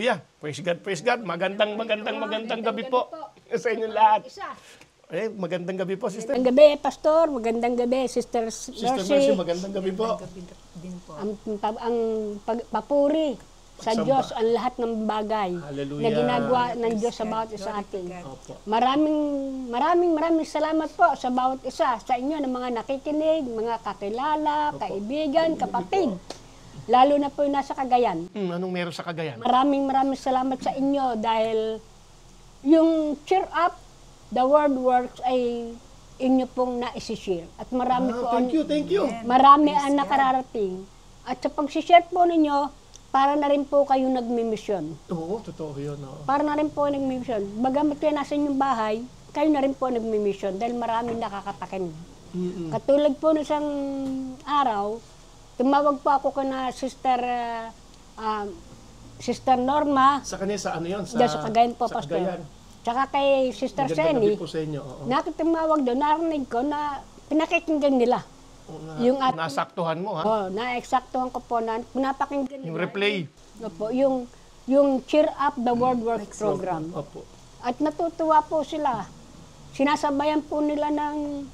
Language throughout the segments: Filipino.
Hallelujah. Praise God. Magandang gabi po sa inyong lahat. Magandang gabi po, Sister. Magandang gabi, Pastor. Magandang gabi, Sister Mercy. Magandang gabi po. Ang papuri sa Diyos ang lahat ng bagay na ginagawa ng Diyos sa bawat isa atin. Maraming salamat po sa bawat isa, sa inyo ng mga nakikinig, mga kakilala, kaibigan, kapatid. Lalo na po yung nasa Cagayan. Anong meron sa Cagayan? Maraming salamat sa inyo dahil yung cheer up, the word works ay inyo pong naisishare. At marami po thank you. Marami ang nakararating. At sa pag-share po ninyo, para na rin po kayo nagmi-mission. Oo, totoo yun. No? Para na rin po nagmi-mission. Bagamit kayo nasa inyong bahay, kayo na rin po nagmi-mission dahil maraming nakakatakin. Katulad po ng isang araw, tumawag po ako kana Sister Norma. Sa kanya, sa ano yun? Sa Cagayan po, Pastor. Cagayan. Tsaka kay Sister Seni. Magandang gabi po sa inyo. Nakitumawag doon, narinig ko na pinakikinggan nila. Nasaktuhan mo, ha? Na-eksaktuhan ko po na pinapakinggan nila. Yung replay. Opo, yung Cheer Up the Word Work Program. Opo. At natutuwa po sila. Sinasabayan po nila ng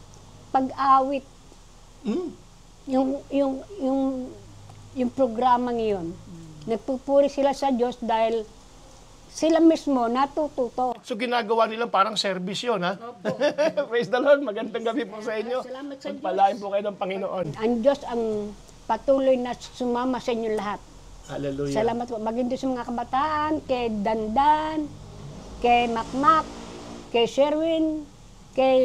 pag-awit. Yung programa ngayon. Nagpupuri sila sa Diyos dahil sila mismo natututo. So ginagawa nilang parang service yun, ha? Opo. Praise the Lord. Magandang gabi po sa inyo. Salamat sa Diyos. Pagpalain po kayo ng Panginoon. Ang Diyos ang patuloy na sumama sa inyong lahat. Hallelujah. Salamat po. Maging sa mga kabataan, kay Dandan, kay Makmak, kay Sherwin, kay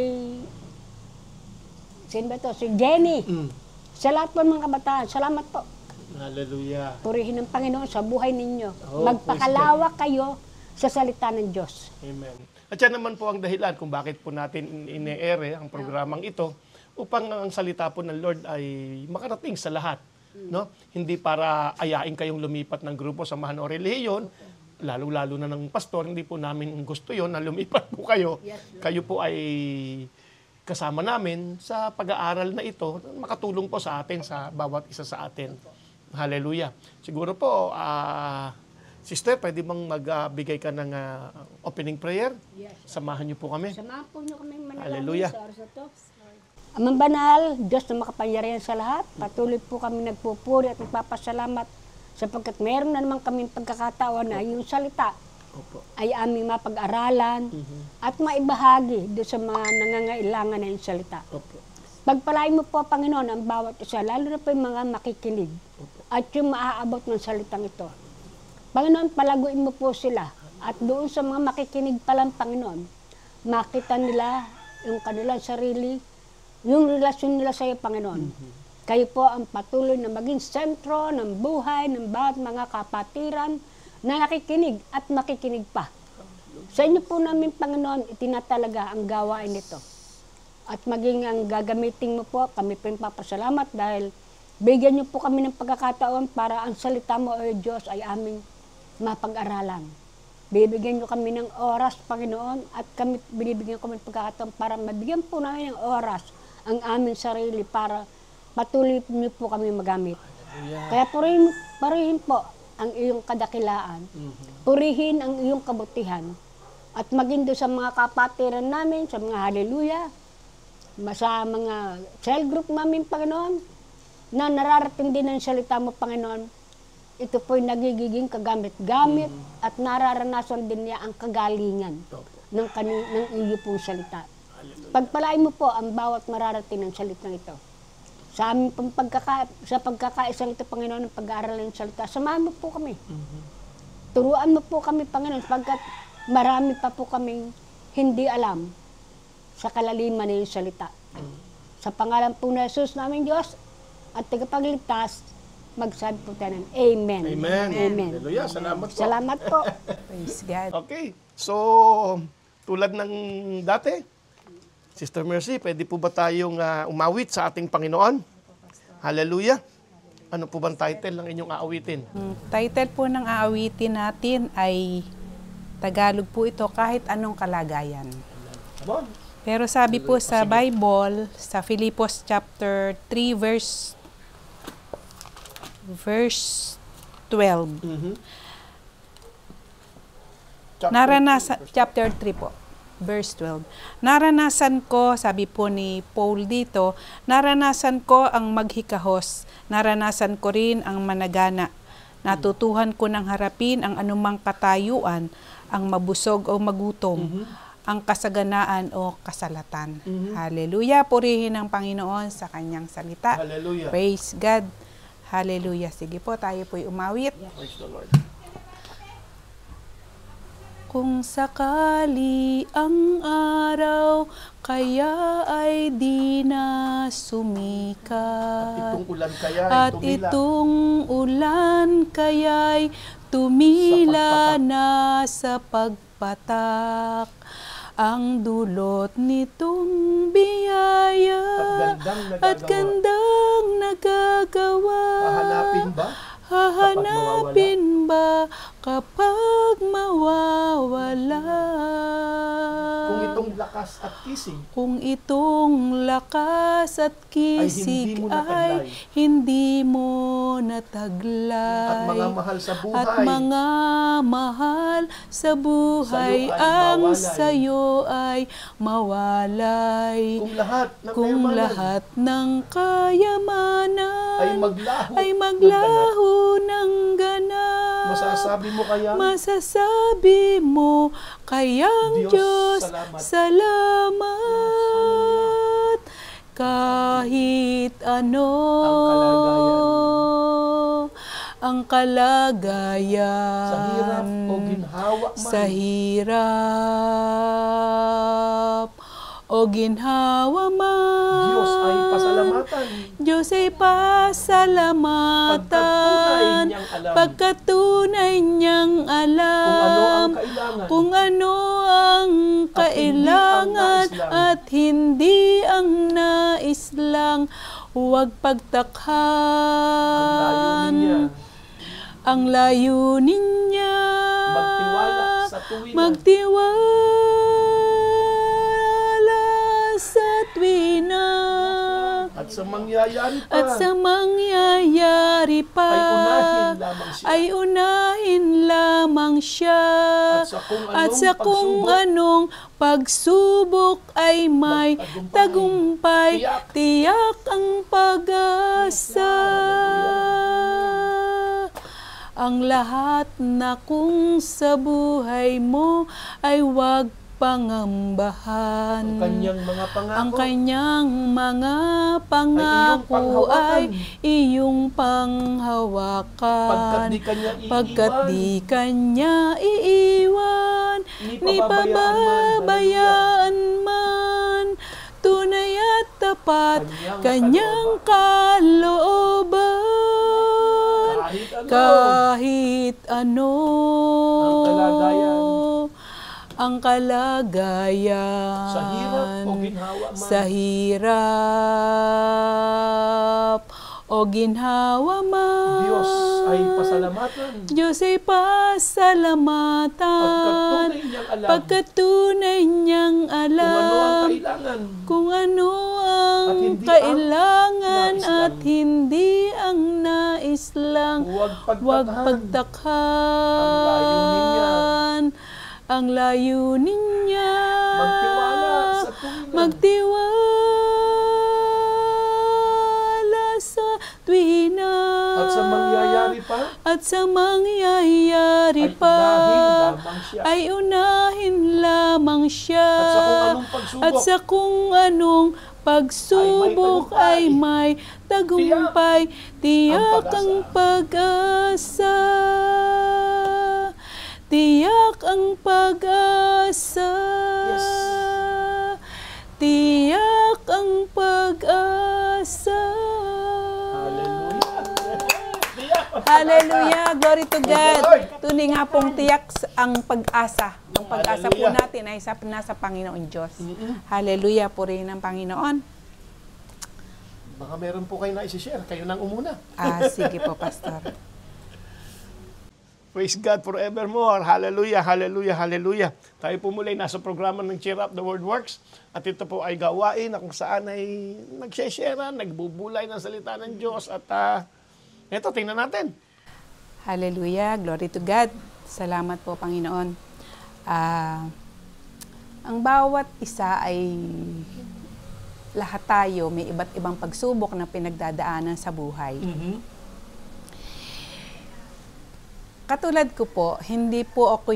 si Jenny. Sa lahat po ng mga kabataan, salamat po. Hallelujah. Purihin ng Panginoon sa buhay ninyo. Magpakalawak kayo sa salita ng Diyos. Amen. At yan naman po ang dahilan kung bakit po natin ine-ere ang programang ito upang ang salita po ng Lord ay makarating sa lahat. No? Hindi para ayain kayong lumipat ng grupo, samahan o relihiyon, lalo-lalo na ng pastor, hindi po namin gusto yon na lumipat po kayo. Kayo po ay kasama namin sa pag-aaral na ito, makatulong po sa atin, sa bawat isa sa atin. Hallelujah. Siguro po, Sister, pwede bang magbigay ka ng opening prayer? Yes. Samahan niyo po kami. Samahan po niyo kami manalangin Hallelujah. sa oras na to. Amang banal, Diyos na makapangyarihan sa lahat, patuloy po kami nagpupuri at nagpapasalamat sapagkat meron na naman kaming pagkakataon na yung salita ay aming mapag-aralan at maibahagi doon sa mga nangangailangan na yung salita. Pagpalain mo po, Panginoon, ang bawat isa, lalo na po yung mga makikinig at yung maaabot ng salitang ito. Panginoon, palaguin mo po sila at doon sa mga makikinig pa lang, Panginoon, makita nila yung kanilang sarili, yung relasyon nila sa iyo, Panginoon. Kayo po ang patuloy na maging sentro ng buhay ng bawat mga kapatiran na nakikinig at makikinig pa. Sa inyo po namin, Panginoon, itinatalaga ang gawain nito. At maging ang gagamitin mo po, kami po yung papasalamat dahil bigyan niyo po kami ng pagkakataon para ang salita mo, O Diyos, ay aming mapag-aralan. Bibigyan niyo kami ng oras, Panginoon, at kami binibigyan kami ng pagkakataon para mabigyan po namin ng oras ang aming sarili para patuloy niyo po kami magamit. Kaya purihin po ang iyong kadakilaan. Purihin ang iyong kabutihan. At maging doon sa mga kapatiran namin, sa mga hallelujah, sa mga cell group namin, Panginoon, na nararating din ang salita mo, Panginoon, ito po'y nagiging kagamit-gamit at nararanasan din niya ang kagalingan ng iyo pong salita. Pagpalain mo po ang bawat mararating ng salitang ito. Sa aming pagkakaisang ito, Panginoon, ng pag-aaral ng salita, samahan mo po kami. Turuan mo po kami, Panginoon, sapagkat marami pa po kaming hindi alam sa kalaliman ng iyong salita. Sa pangalan po na Jesus namin Diyos at tagapagligtas, magsabi po tayo ng Amen. Amen. Amen. Hallelujah. Salamat po. Salamat po. Praise God. Okay. So, tulad ng dati, Sister Mercy, pwede po ba tayong umawit sa ating Panginoon? Hallelujah. Ano po bang title ng inyong aawitin? Title po ng aawitin natin ay Tagalog po ito, kahit anong kalagayan. Come on. Pero sabi po sa Bible, sa Filipos chapter 3 verse 12, chapter 3 po, verse 12. Naranasan ko, sabi po ni Paul dito, naranasan ko ang maghikahos, naranasan ko rin ang managana. Natutuhan ko ng harapin ang anumang katayuan, ang mabusog o magutom, ang kasaganaan o kasalatan. Hallelujah. Purihin ang Panginoon sa kanyang salita. Hallelujah. Praise God. Hallelujah. Sige po, tayo po'y umawit. Praise the Lord. Kung sakali ang araw, kaya ay di na sumikat. Itong ulan kaya ay At tumila. itong ulan kaya'y tumila na sa pagpatak. Ang dulot nitong biyaya at gandang nagagawa. Hahanapin ba? Hahanapin ba kapag mawawala? Kung itong lakas at kisig Kung itong lakas at kisig ay hindi mo nataglay, at mga mahal sa buhay, at mga mahal sa buhay Sa'yo ay ang mawalay. sa'yo ay mawalay. kung lahat ng Kung lahat ng kayamanan kayamanan ay maglaho, ay maglaho ng ganap, masasabi mo kaya, masasabi mo kayang Diyos, salamat. Kahit ano ang kalagayan, sa hirap o ginhawa man, sa hirap o ginhawa man, Diyos ay pasalamatan. Diyos ay pasalamatan Pagkatunay niyang alam kung ano ang kailangan, kung ano ang kailangan at hindi ang nais lang. Huwag ang pagtakhan layunin niya, ang layunin niya. magtiwala sa tuwiran, Magtiwala sa tuwina at sa mangyayari pa, at sa mangyayari pa ay unahin lamang siya. ay unahin lamang siya. At sa kung Anong pagsubok ay may tagumpay, tiyak ang pag-asa. Ang lahat na kung sa buhay mo ay huwag pangambahan. ang kanyang mga pangako, Ang kanyang mga pangako ay iyong panghawakan. Pagkat di kanya iiwan, ni pababayaan man, tunay at tapat kanyang kalooban. Kahit ano ang kalagayan, sa hirap o ginhawa man, sa hirap o ginhawa man, Diyos ay pasalamatan. Diyos ay pasalamatan. Pagkatunay niyang alam kung ano ang kailangan at hindi ang nais lang. Huwag pagtakhan ang layunin niya. Magtiwala sa tuwina. At sa mangyayari pa, At sa mangyayari pa, ay unahin lamang siya. At sa kung anong pagsubok ay may tagumpay, tiyak ang pag-asa. Tiyak ang pag-asa. Tiyak ang pag-asa. Hallelujah. Glory to God. Tunay nga pong tiyak ang pag-asa. Ang pag-asa po natin ay nasa Panginoon Diyos. Hallelujah. Purihin ang Panginoon. baka meron po kayo na isi-share. Kayo nang umuna. Sige po, Pastor. Praise God forevermore. Hallelujah, hallelujah, hallelujah. Tayo po muli nasa programa ng Cheer Up, The Word Works. At ito po ay gawain na kung saan ay nag-share, nagbubulay ng salita ng Diyos. At ito, tingnan natin. Hallelujah. Glory to God. Salamat po, Panginoon. Ang bawat isa ay lahat tayo may iba't ibang pagsubok na pinagdadaanan sa buhay. Katulad ko po, hindi po ako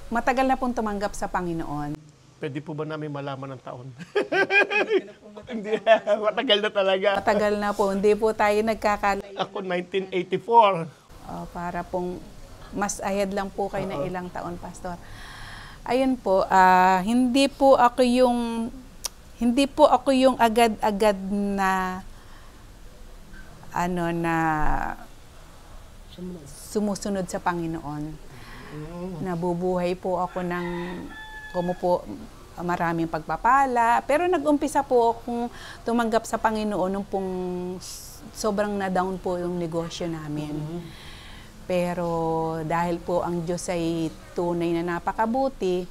matagal na pong tumanggap sa Panginoon. Pwede po ba namin malaman ng taon? Hindi, matagal na talaga. Matagal na po, hindi po tayo nagkakalay. Ako, 1984. Para pong mas ahead lang po kayo na ilang taon, Pastor. Ayun po, hindi po ako yung agad-agad na sumusunod sa Panginoon. Nabubuhay po ako ng maraming pagpapala. Pero nag-umpisa po akong tumanggap sa Panginoon nung pong sobrang na-down po yung negosyo namin. Pero dahil po ang Diyos ay tunay na napakabuti,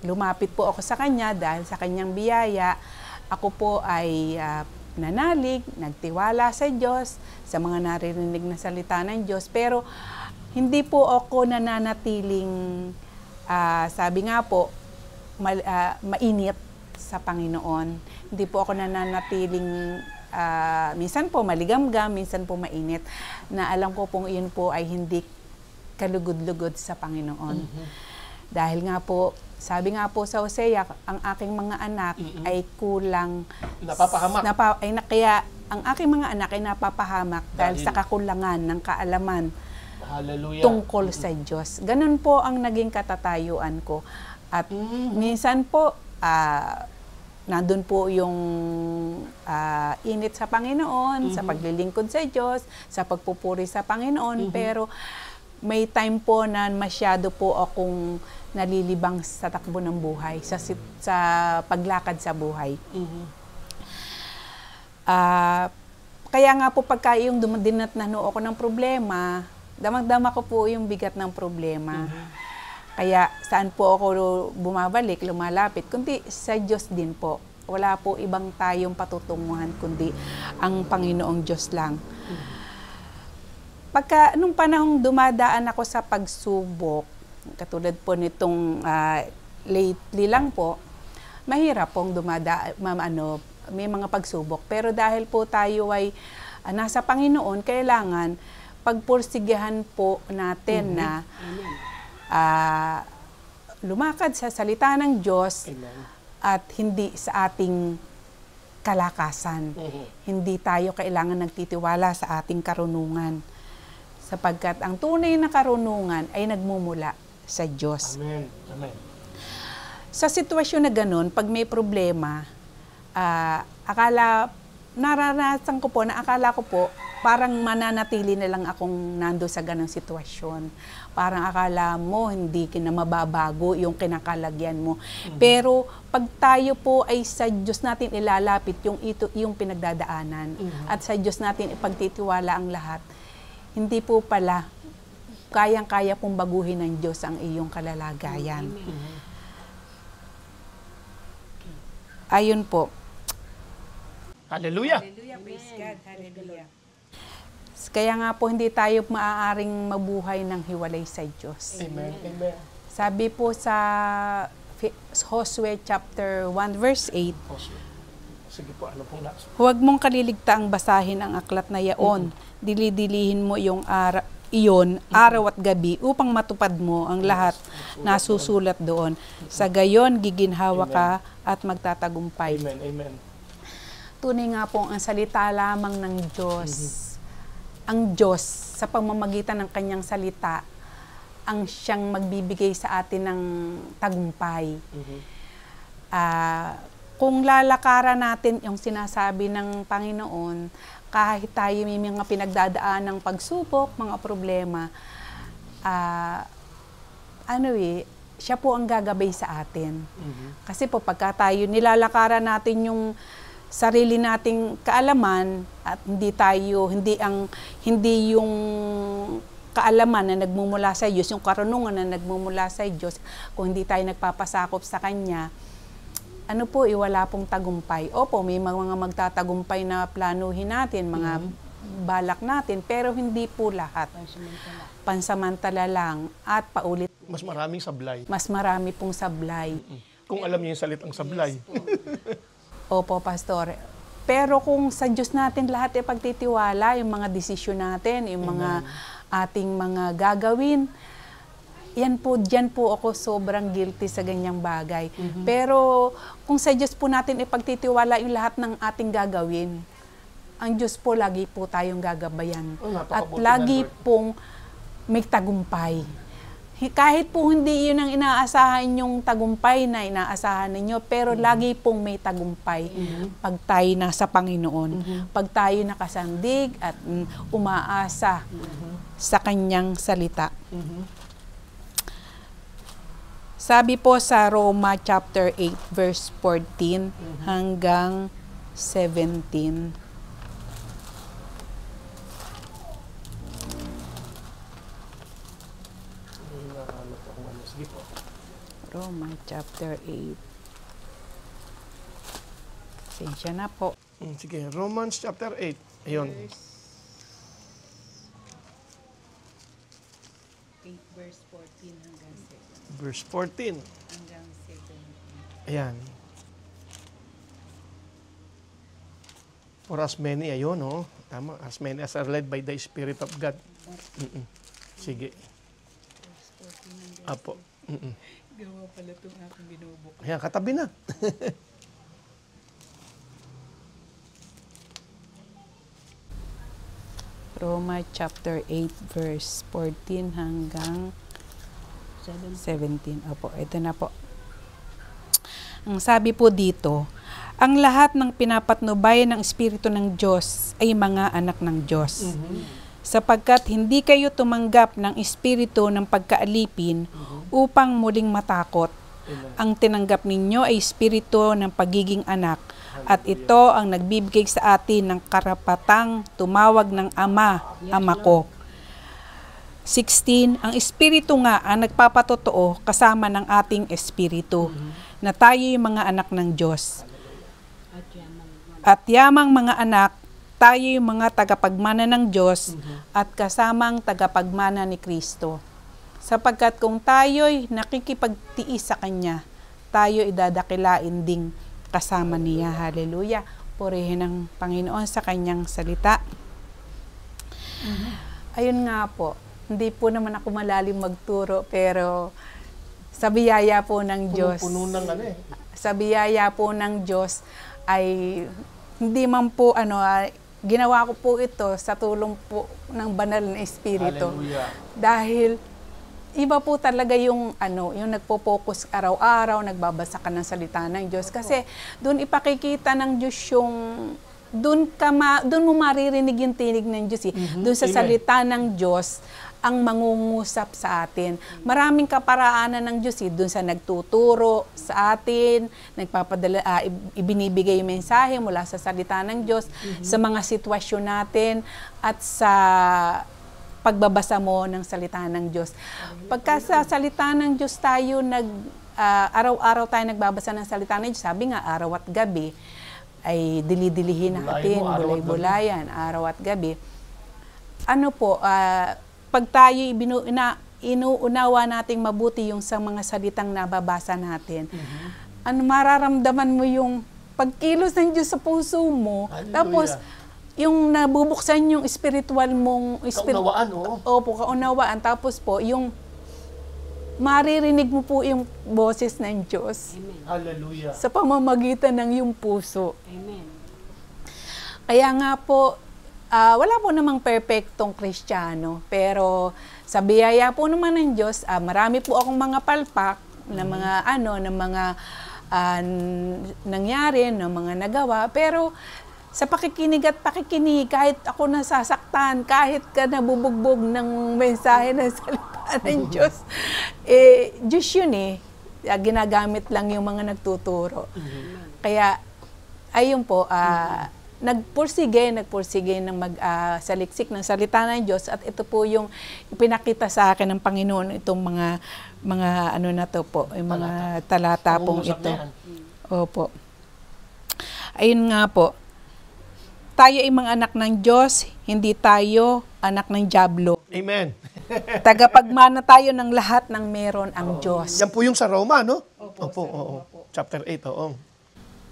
lumapit po ako sa Kanya dahil sa Kanyang biyaya. Ako po ay nanalig, nagtiwala sa Diyos, sa mga naririnig na salita ng Diyos. Pero hindi po ako nananatiling, sabi nga po, mainit sa Panginoon. Hindi po ako nananatiling minsan po maligamgam, minsan po mainit, na alam ko pong iyon po ay hindi kalugod-lugod sa Panginoon. Dahil nga po, sabi nga po sa Hosea, ang aking mga anak ay kulang, Napapahamak. kaya ang aking mga anak ay napapahamak dahil sa kakulangan ng kaalaman Hallelujah. tungkol sa Diyos. Ganun po ang naging katatayuan ko. At minsan po, nandun po yung init sa Panginoon, sa paglilingkod sa Diyos, sa pagpupuri sa Panginoon, pero may time po na masyado po akong nalilibang sa takbo ng buhay, sa paglakad sa buhay. Kaya nga po pagka yung dinatnano ako ng problema, damang-dama ko po yung bigat ng problema. Kaya saan po ako bumabalik, lumalapit, kundi sa Diyos din po. Wala po ibang tayong patutunguhan, kundi ang Panginoong Diyos lang. Pagka nung panahong dumadaan ako sa pagsubok, katulad po nitong lately lang po, mahirap pong may mga pagsubok. Pero dahil po tayo ay nasa Panginoon, kailangan pagpursigihan po natin na lumakad sa salita ng Diyos. Amen. At hindi sa ating kalakasan. Hindi tayo kailangan nagtitiwala sa ating karunungan. Sapagkat ang tunay na karunungan ay nagmumula sa Diyos. Amen. Amen. Sa sitwasyon na ganun, pag may problema, naranasan ko po, akala ko po, parang mananatili na lang akong nando sa ganung sitwasyon. Parang akala mo, hindi na mababago yung kinakalagyan mo. Pero pag tayo po ay sa Diyos natin ilalapit yung pinagdadaanan, at sa Diyos natin ipagtitiwala ang lahat, hindi po pala kayang-kaya pong baguhin ng Diyos ang iyong kalalagayan. Ayun po. Hallelujah. Hallelujah, praise God. Hallelujah. Kaya nga po hindi tayo maaaring mabuhay ng hiwalay sa Diyos. Amen. Amen. Sabi po sa Josue chapter 1 verse 8, Sige po, ano pong last? huwag mong kaliligtaang basahin ang aklat na yaon. Dili-dilihin mo iyon araw at gabi upang matupad mo ang lahat na susulat doon. Sa gayon, giginhawa ka at magtatagumpay. Amen. Amen. Tunay nga po ang salita lamang ng Diyos. Ang Diyos, sa pamamagitan ng kanyang salita, ang siyang magbibigay sa atin ng tagumpay. Kung lalakaran natin yung sinasabi ng Panginoon, kahit tayo may mga pinagdadaan ng pagsubok, mga problema, siya po ang gagabay sa atin. Kasi po pagka tayo nilalakaran natin yung sarili nating kaalaman at hindi yung kaalaman na nagmumula sa Diyos, yung karunungan na nagmumula sa Diyos, kung hindi tayo nagpapasakop sa Kanya, wala pong tagumpay. Opo, may mga magtatagumpay na planuhin natin, mga balak natin, pero hindi po lahat. Pansamantala lang at paulit. Mas maraming sablay. Mas marami pong sablay. Kung alam niyo yung salitang sablay. Opo, Pastor. Pero kung sa Diyos natin lahat ay pagtitiwala, yung mga desisyon natin, yung mga ating mga gagawin, dyan po ako sobrang guilty sa ganyang bagay. Pero kung sa Diyos po natin ipagtitiwala yung lahat ng ating gagawin, ang Diyos po lagi po tayong gagabayan. At lagi pong may tagumpay. Kahit po hindi yun ang inaasahan yung tagumpay na inaasahan ninyo, pero lagi pong may tagumpay pag tayo nasa Panginoon. Pag tayo nakasandig at umaasa sa Kanyang salita. Sabi po sa Roma chapter 8 verse 14 hanggang 17. Roma chapter 8. Sensya na po. Sige, Romans chapter 8. Ayun. 8 verse 14 hanggang 7. Verse 14. Hanggang 7. Ayan. For as many, ayun, oh. Tama. As many as are led by the Spirit of God. Sige. Apo. Gawa pala itong aking binubuk. Ayan, katabi na. Roma chapter 8 verse 14 hanggang 17. Opo, ito na po. Ang sabi po dito, ang lahat ng pinapatnubay ng Espiritu ng Diyos ay mga anak ng Diyos. Sapagkat hindi kayo tumanggap ng espiritu ng pagkaalipin upang muling matakot. Ang tinanggap ninyo ay espiritu ng pagiging anak, at ito ang nagbibigay sa atin ng karapatang tumawag ng Ama, Ama ko. 16, ang espiritu nga ang nagpapatotoo kasama ng ating espiritu, na tayo yung mga anak ng Diyos. At yamang mga anak, tayo yung mga tagapagmana ng Diyos at kasamang tagapagmana ni Kristo. Sapagkat kung tayo'y nakikipagtiis sa Kanya, tayo idadakilain ding kasama niya. Hallelujah. Purihin ang Panginoon sa Kanyang salita. Ayun nga po, hindi po naman ako malalim magturo, pero sa biyaya po ng Diyos, sa biyaya po ng Diyos ay hindi man po ginawa ko po ito sa tulong po ng banal na Espiritu. Hallelujah. Dahil iba po talaga yung yung nagpo-focus araw-araw, nagbabasa ka ng salita ng Diyos, kasi doon ipakikita ng Diyos yung doon mo maririnig yung tinig ng Diyos doon sa salita ng Diyos ang mangungusap sa atin. Maraming kaparaanan ng Diyos doon sa nagtuturo sa atin, nagpapadala, ibinibigay yung mensahe mula sa salita ng Diyos sa mga sitwasyon natin at sa pagbabasa mo ng salita ng Diyos. Pagka sa salita ng Diyos tayo araw-araw tayo nagbabasa ng salita ng Diyos, sabi nga araw at gabi ay dili-dilihin natin, bulay-bulayan, araw at gabi. Pag tayo inuunawa nating mabuti yung sa mga salitang nababasa natin, mararamdaman mo yung pagkilos ng Diyos sa puso mo. Hallelujah. Tapos, yung nabubuksan yung spiritual mong... Kaunawaan, oo. Opo, kaunawaan. Tapos po, yung maririnig mo po yung boses ng Diyos. Amen. Hallelujah. Sa pamamagitan ng yung puso. Amen. Kaya nga po, wala po namang perpektong Kristiyano, pero sa biyaya po naman ng Diyos, marami po akong mga palpak na mga nangyari, na mga nagawa, pero sa pakikinig at pakikinig, kahit ako nasasaktan, kahit ka nabubugbog ng mensahe ng salita ng Diyos, Diyos yun ginagamit lang yung mga nagtuturo. Kaya, ayun po, nagpursige ng saliksik ng salita ng Diyos, at ito po yung ipinakita sa akin ng Panginoon, itong mga na to po, yung mga talata pong ito. Opo. Ayun nga po. tayo ay mga anak ng Diyos, hindi tayo anak ng dyablo. Amen. Tagapagmana tayo ng lahat ng meron ang Diyos. Yan po yung sa Roma, no? Opo, oo. Chapter 8, oo.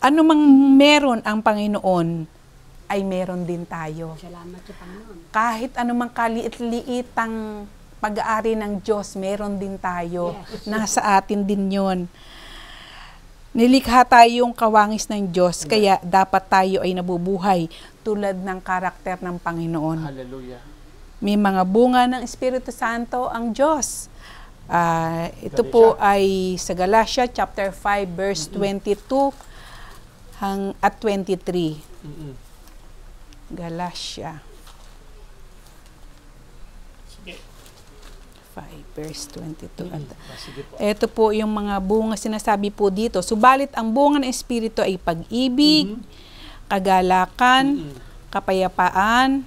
Ano mang meron ang Panginoon, ay meron din tayo. Salamat sa Panginoon. Kahit anumang kaliit-liitang pag-aari ng Diyos, meron din tayo. Nasa atin din yon. Nilikha tayong kawangis ng Diyos, kaya dapat tayo ay nabubuhay tulad ng karakter ng Panginoon. Hallelujah. May mga bunga ng Espiritu Santo ang Diyos. Ito po ay sa Galatia chapter 5 verse 22 at 23. Galatia 5 verse 22. Ito po yung mga bunga sinasabi po dito. Subalit ang bunga ng Espiritu ay pag-ibig, kagalakan, kapayapaan,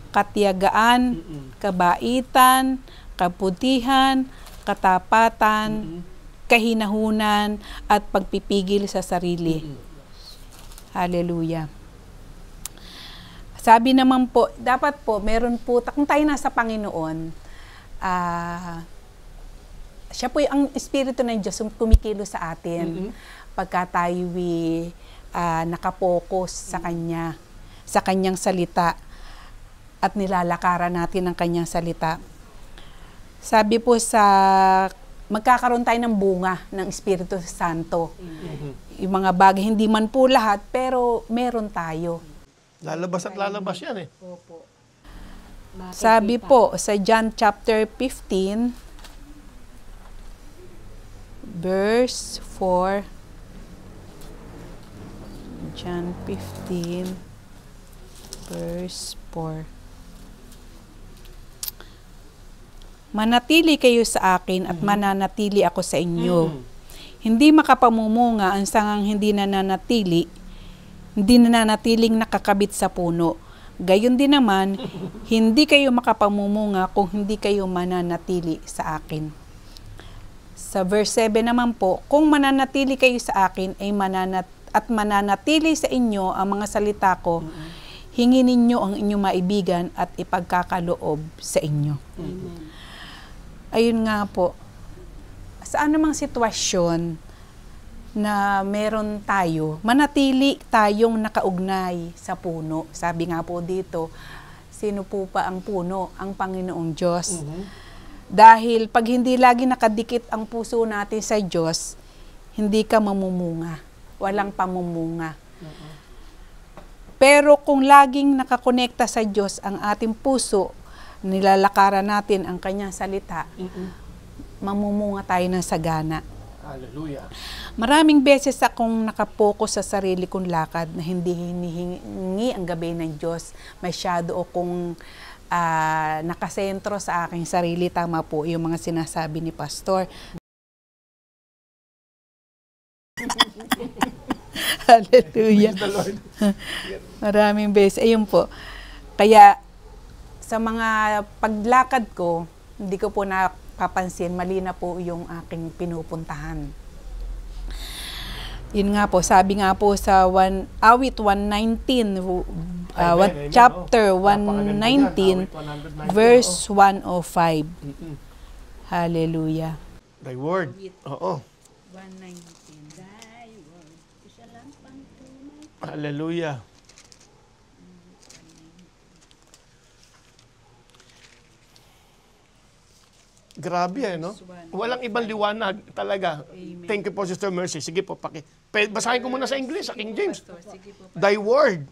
katiyagaan, kabaitan, kabutihan, katapatan, kahinahunan, at pagpipigil sa sarili. Hallelujah. Sabi naman po, dapat po, meron po, kung tayo nasa Panginoon, siya po ang Espiritu ng Diyos kumikilo sa atin pagka tayo nakapokus sa Kanya, sa Kanyang salita, at nilalakaran natin ang Kanyang salita. Sabi po magkakaroon tayo ng bunga ng Espiritu Santo. Yung mga bagay, hindi man po lahat, pero meron tayo. Lalabas at lalabas yan eh. Opo. Sabi po sa John chapter 15, verse 4. John 15, verse 4. Manatili kayo sa akin at mananatili ako sa inyo. Hindi makapamumunga ang sangang hindi nananatiling nakakabit sa puno. Gayon din naman, hindi kayo makapamumunga kung hindi kayo mananatili sa akin. Sa verse 7 naman po, kung mananatili kayo sa akin ay mananatili sa inyo ang mga salita ko, hingin ninyo ang inyong maibigan at ipagkakaloob sa inyo. Ayun nga po, sa anumang sitwasyon na meron tayo, manatili tayong nakaugnay sa puno. Sabi nga po dito, sino po pa ang puno? Ang Panginoong Diyos. Dahil pag hindi lagi nakadikit ang puso natin sa Diyos, hindi ka mamumunga. Walang pamumunga. Pero kung laging nakakonekta sa Diyos ang ating puso, nilalakaran natin ang Kanyang salita, mamumunga tayo ng sagana. Hallelujah. Maraming beses akong nakapokus sa sarili kong lakad na hindi hinihingi ang gabi ng Diyos. Masyado akong nakasentro sa aking sarili. Tama po yung mga sinasabi ni Pastor. Hallelujah. Maraming beses. Ayun po. Kaya sa mga paglakad ko, hindi ko po napapansin, mali na po yung aking pinupuntahan. Yun nga po, sabi nga po sa awit 119, chapter 119, verse 105. Hallelujah. Thy word. Oo. 119. Thy word, isa lang pang tunay. Hallelujah. Grabe no? Walang ibang liwanag talaga. Thank you po, Sister Mercy. Sige po, basahin ko muna sa English, sa King James. Thy word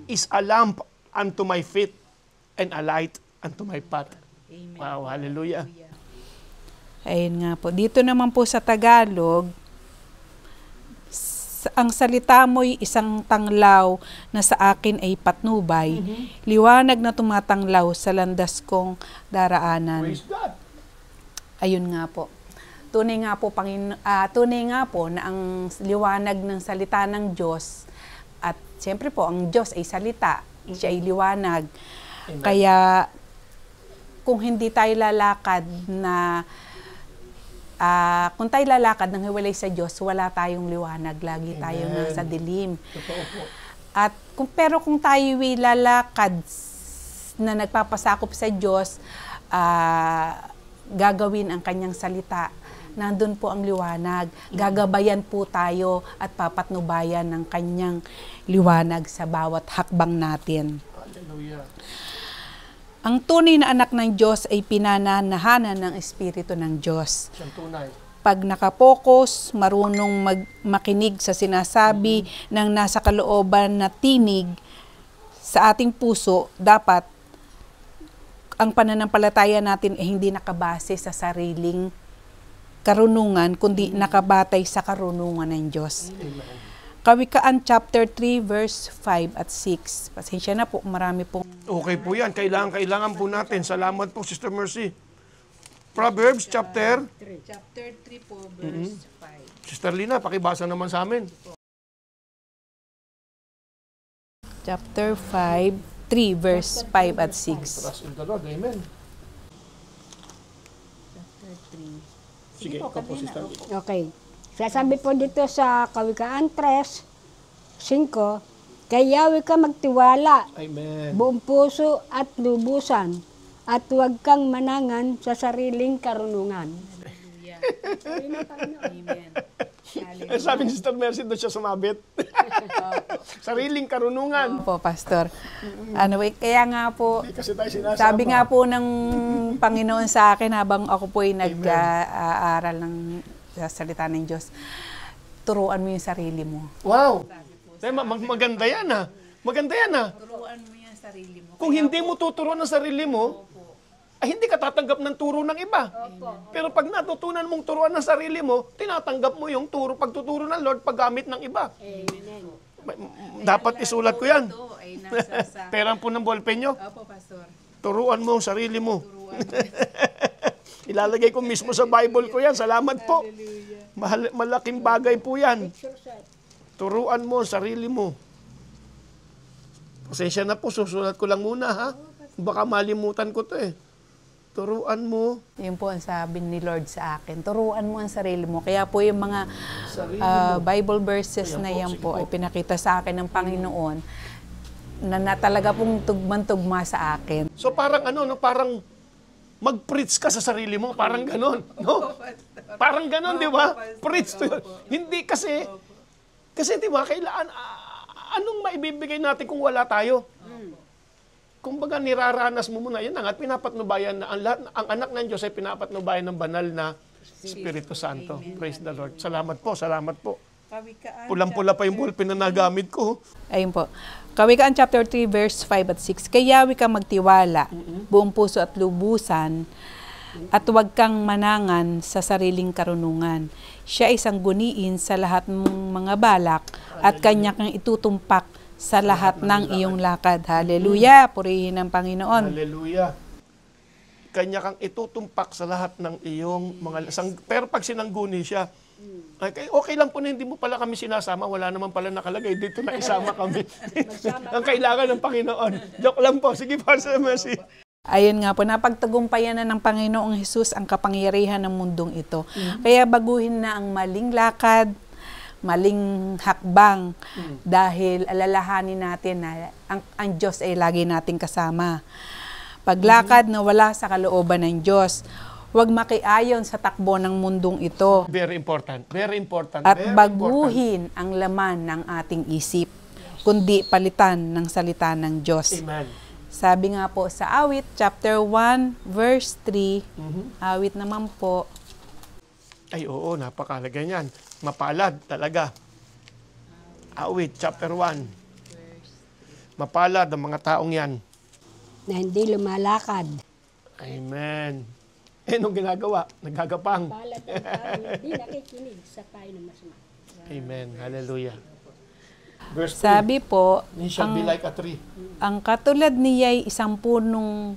is a lamp unto my feet and a light unto my path. Wow, hallelujah. Ayun nga po. Dito naman po sa Tagalog, ang salita mo'y isang tanglaw na sa akin ay patnubay, liwanag na tumatanglaw sa landas kong daraanan. Praise God. Ayun nga po. Tunay nga po na ang liwanag ng salita ng Diyos, at siyempre po ang Diyos ay salita, siya ay liwanag. Amen. Kaya kung hindi tayo lalakad kung tayo lalakad ng hiwalay sa Diyos, wala tayong liwanag, lagi tayo Amen. nasa dilim. Totoo po. At pero kung tayo lalakad na nagpapasakop sa Diyos, gagawin ang kanyang salita, nandun po ang liwanag. Gagabayan po tayo at papatnubayan ng kanyang liwanag sa bawat hakbang natin. Hallelujah. Ang tunay na anak ng Diyos ay pinananahanan ng Espiritu ng Diyos. Siyang tunay. Pag nakapokus, marunong makinig sa sinasabi ng nasa kalooban na tinig sa ating puso, dapat ang pananampalataya natin ay hindi nakabase sa sariling karunungan, kundi nakabatay sa karunungan ng Diyos. Kawikaan chapter 3 verse 5 at 6. Pasensya na po, marami pong... Okay po yan. Kailangan po natin. Salamat po, Sister Mercy. Proverbs chapter 3 po, verse 5. Sister Lina, pakibasa naman sa amin. Chapter 5, 3 verse 5 at 6. Trust in the Lord. Amen. Sige, ikaw po, Sister Lina. Okay. Sasabi po dito sa Kawikaan 3:5, kay Yahweh ka magtiwala, Amen. buong puso at lubusan, at huwag kang manangan sa sariling karunungan. Amen. Sabi ni Sister Mercy, doon siya sumabit. Sariling karunungan. Po, Pastor. Kaya nga po, Hindi kasi tayo sinasama. sabi nga po ng Panginoon sa akin habang ako po ay nag-aaral ng salita ng Diyos, turuan mo yung sarili mo. Wow! Maganda yan ha. Maganda yan ha. Turuan mo yung sarili mo. Kung hindi mo tuturuan ang sarili mo, ay hindi ka tatanggap ng turo ng iba. Pero pag natutunan mong turuan ng sarili mo, tinatanggap mo yung pagtuturo ng Lord paggamit ng iba. Dapat isulat ko yan. Ito ay nasa sa... Perang po ng ballpen nyo. Opo, Pastor. Turuan mo ang sarili mo. Ilalagay ko mismo sa Bible ko yan. Salamat po. Malaking bagay po yan. Turuan mo ang sarili mo. Pasensya na po, susulat ko lang muna ha. Baka malimutan ko to eh. Turuan mo. Yun po ang sabi ni Lord sa akin. Turuan mo ang sarili mo. Kaya po yung mga Bible verses na yan po ay pinakita sa akin ng Panginoon na talaga pong tugman-tugma sa akin. So parang parang mag-preach ka sa sarili mo, parang ganon, no? Parang ganon, di ba? Preach to hindi kasi di ba, kailangan, anong maibibigay natin kung wala tayo? Kumbaga, niraranas mo muna, yun at pinapatnubayan na, ang anak ng Diyos ay pinapatnubayan ng banal na Espiritu Santo. Amen. Praise the Lord. Salamat po, salamat po. Pulang-pula pa yung ballpen na nagamit ko. Ayun po. Kawikaan chapter 3 verse 5 at 6. Kay Yahweh ka magtiwala, buong puso at lubusan, at huwag kang manangan sa sariling karunungan. Siya ay sangguniin sa lahat mong mga balak at kanya kang itutumpak sa lahat ng iyong lakad. Hallelujah! Purihin ang Panginoon. Hallelujah! Kanya kang itutumpak sa lahat ng iyong mga... Pero pag sinangguni siya, okay lang po na hindi mo pala kami sinasama, wala naman pala nakalagay, dito na isama kami. Ang kailangan ng Panginoon. Joke lang po. Sige, Pastor Mercy. Ayun nga po, napagtagumpayan na ng Panginoong Hesus ang kapangyarihan ng mundong ito. Kaya baguhin na ang maling lakad, maling hakbang, dahil alalahanin natin na ang Diyos ay lagi nating kasama. Paglakad na wala sa kalooban ng Diyos, huwag makiayon sa takbo ng mundong ito. Very important. Very important. At very baguhin ang laman ng ating isip, kundi palitan ng salita ng Diyos. Amen. Sabi nga po sa Awit, chapter 1, verse 3, Awit naman po. Ay, oo, napakalagay niyan. Mapalad talaga. Awit, chapter 1. Mapalad ang mga taong yan. Na hindi lumalakad. Amen. Anong ginagawa? Nagagapang. Palad ang tao, hindi nakikinig sa payo ng masama. Amen. Hallelujah. Verse 3. Sabi po, He shall be like a tree. ang katulad niya ay isang punong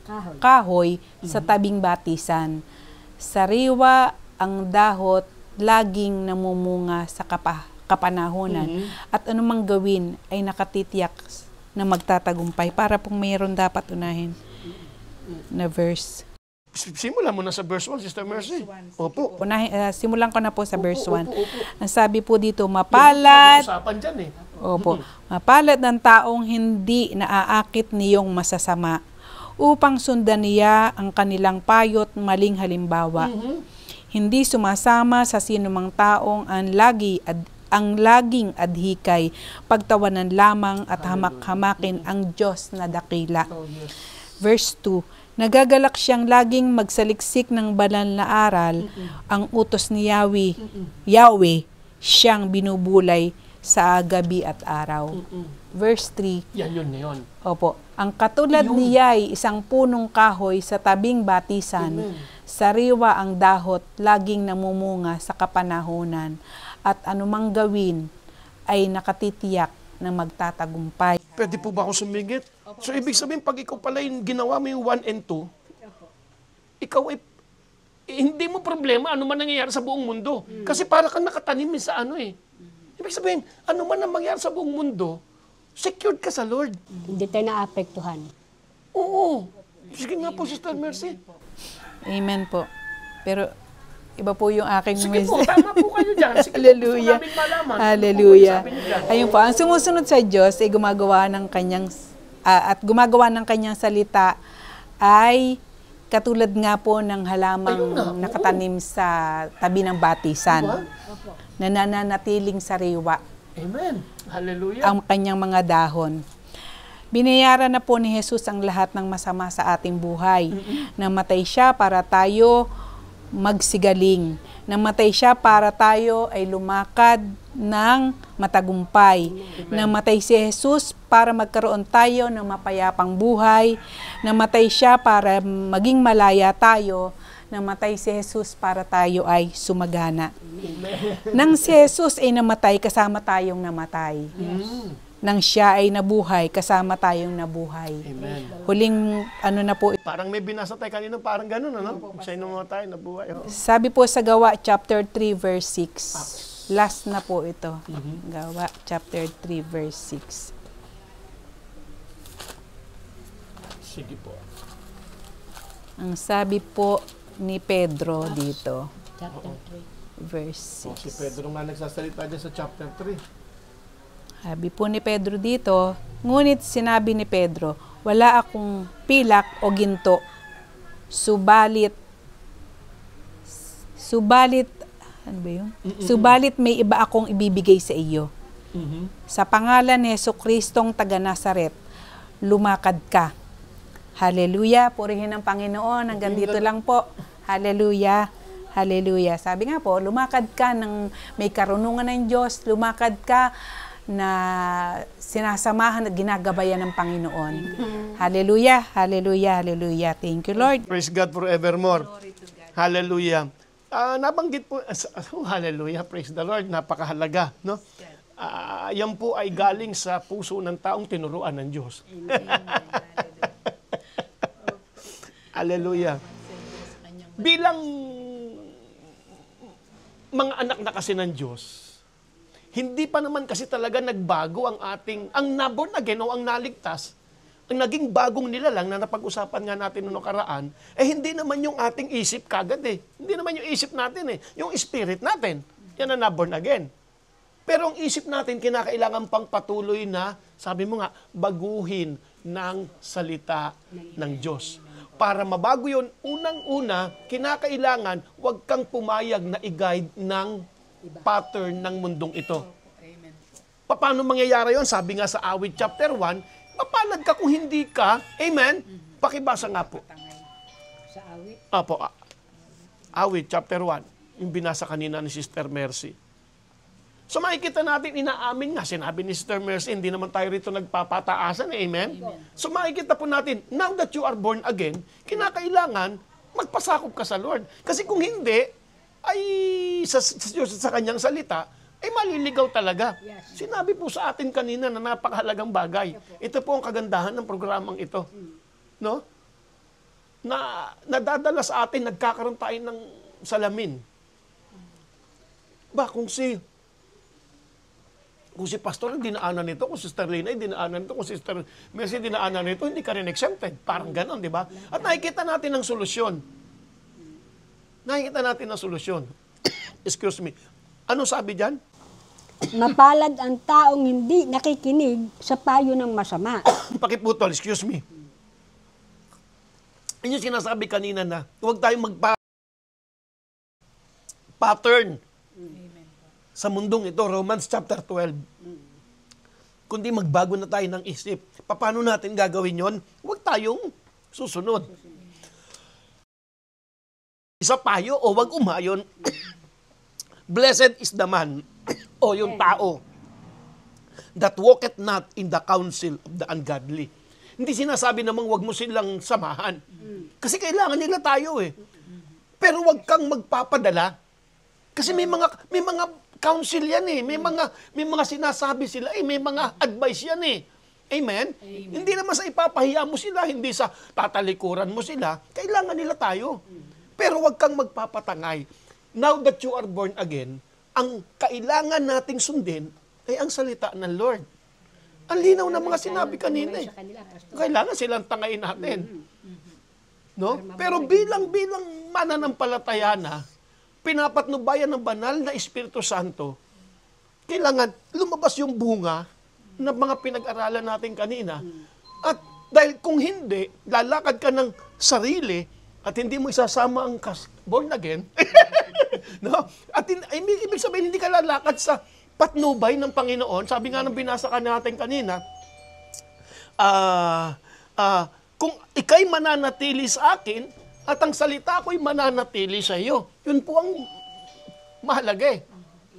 Kahoy. kahoy sa tabing batisan. Sariwa ang dahot, laging namumunga sa kapanahonan. At anumang gawin ay nakatitiyak na magtatagumpay. Para pong mayroon dapat unahin na verse. Simulan mo na sa verse 1, Sister Mercy. Opo. Simulan ko na po sa verse 1. Opo. Ang sabi po dito, mapalad. Usapan dyan eh. Opo. Mapalad ng taong hindi naaakit niyong masasama upang sundan niya ang kanilang payo't maling halimbawa. Hindi sumasama sa sinumang taong ang laging adhikay, pagtawanan lamang at hamak-hamakin ang Diyos na dakila. Verse 2, nagagalak siyang laging magsaliksik ng banal na aral, ang utos ni Yahweh, siyang binubulay sa gabi at araw. Verse 3, Yan yun na yun. opo, ang katulad niya ay isang punong kahoy sa tabing batisan, sariwa ang dahot, laging namumunga sa kapanahunan, at anumang gawin ay nakatitiyak na magtatagumpay. Pwede po ba ako sumingit? So, ibig sabihin, pag ikaw pala yung ginawa mo yung 1 and 2, ikaw ay, hindi mo problema ano man nangyayari sa buong mundo. Kasi para kang nakatanim sa ano eh. Ibig sabihin, ano man ang mangyayari sa buong mundo, secured ka sa Lord. Hindi tayo naapektuhan. Oo. Sige nga po, Sister Mercy. Amen po. Pero iba po yung aking Sige po, tama po kayo dyan. Sige Hallelujah. po, gusto namin malaman. Hallelujah. Ano po yung sabi niyo dyan? Ayun po, ang sumusunod sa Diyos ay gumagawa ng kanyang salita ay katulad nga po ng halamang nakatanim sa tabi ng batisan. Na nananatiling sariwa Amen. Hallelujah. ang kanyang mga dahon. Binayaran na po ni Jesus ang lahat ng masama sa ating buhay. Namatay siya para tayo magsigaling. Namatay siya para tayo ay lumakad ng matagumpay. Namatay si Jesus para magkaroon tayo ng mapayapang buhay. Namatay siya para maging malaya tayo. Namatay si Jesus para tayo ay sumagana. Nang si Jesus ay namatay, kasama tayong namatay. Nang siya ay nabuhay, kasama tayong nabuhay. Amen. Huling ano na po, Parang may binasa tayo kanina, parang ganun, ano? Siya yung namatay, nabuhay. Oh. sabi po sa Gawa chapter 3 verse 6. Last na po ito. Gawa chapter 3 verse 6. Sige po. Ang sabi po ni Pedro dito, Chapter 3. verse Oh, si 6. Pedro nga nagsasalita dyan sa chapter 3. Sabi po ni Pedro dito, ngunit sinabi ni Pedro, wala akong pilak o ginto, subalit, ano ba yun? Subalit may iba akong ibibigay sa iyo. Sa pangalan ni Jesucristong taga Nazaret, lumakad ka. Hallelujah, purihin ang Panginoon. Hanggang dito lang po. Hallelujah. Hallelujah. Sabi nga po, lumakad ka ng may karunungan ng Diyos. Lumakad ka na sinasamahan at ginagabayan ng Panginoon. Hallelujah. Hallelujah. Hallelujah. Thank you, Lord. Praise God forevermore. Hallelujah. Nabanggit po, hallelujah, praise the Lord, napakahalaga, no? Yan po ay galing sa puso ng taong tinuruan ng Diyos. Hallelujah. Bilang mga anak na kasi ng Diyos, hindi pa naman kasi talaga nagbago ang naborn again o ang naligtas, ang naging bagong nilalang na napag-usapan nga natin noong nakaraan, hindi naman yung ating isip kagad eh. Hindi naman yung isip natin eh. Yung spirit natin. Yan ang naborn again. Pero ang isip natin, kinakailangan pang patuloy na, sabi mo nga, baguhin ng salita ng Diyos. Para mabago yun, unang-una, kinakailangan, huwag kang pumayag na i-guide ng pattern ng mundong ito. Paano mangyayari yun? Sabi nga sa Awit chapter 1, mapalad ka kung hindi ka. Amen? Pakibasa nga po. Sa awit. Apo, Awit chapter 1, yung binasa kanina ni Sister Mercy. So makikita natin, inaamin nga, sinabi ni Sister Mercy, hindi naman tayo rito nagpapataasan, amen? So makikita po natin, now that you are born again, kinakailangan magpasakop ka sa Lord. Kasi kung hindi, ay sa kanyang salita, ay maliligaw talaga. Sinabi po sa atin kanina na napakahalagang bagay. Ito po ang kagandahan ng programang ito. No? Na nadadala sa atin, nagkakaroon tayo ng salamin. Kung si Pastor ay dinaanan nito, kung si Sister Lina ay dinaanan nito, kung si Sister Mercy dinaanan nito, hindi ka rin exempted. Parang ganon, di ba? At nakikita natin ang solusyon. Nakikita natin ang solusyon. Excuse me. Ano sabi dyan? Mapalad ang taong hindi nakikinig sa payo ng masama. Pakiputol, excuse me. Yun yung sinasabi kanina na huwag tayong pattern sa mundong ito, Romans chapter 12. Kundi magbago na tayo ng isip. Paano natin gagawin yon? Huwag tayong susunod. Sa payo o wag umayon, blessed is the man o yung tao that walketh not in the counsel of the ungodly. Hindi sinasabi namang wag mo silang samahan. Kasi kailangan nila tayo eh. Pero wag kang magpapadala. Kasi may mga counsel yan eh. May mga sinasabi sila eh. May mga advice yan eh. Amen? Hindi naman sa ipapahiya mo sila, hindi sa tatalikuran mo sila. Kailangan nila tayo. Pero wag kang magpapatangay. Now that you are born again, ang kailangan nating sundin ay ang salita ng Lord. Ang linaw ng mga sinabi kanina eh. Kailangan silang tangayin natin. No? Pero bilang mananampalataya na, pinapatnubayan ng banal na Espiritu Santo, kailangan lumabas yung bunga ng mga pinag-aralan natin kanina. At dahil kung hindi, lalakad ka ng sarili at hindi mo isasama ang born again, no? At ibig sabihin, hindi ka lalakad sa patnubay ng Panginoon. Sabi nga ng binasa ka natin kanina, kung ikay mananatili sa akin at ang salita ko'y mananatili sa iyo. Yun po ang mahalaga eh.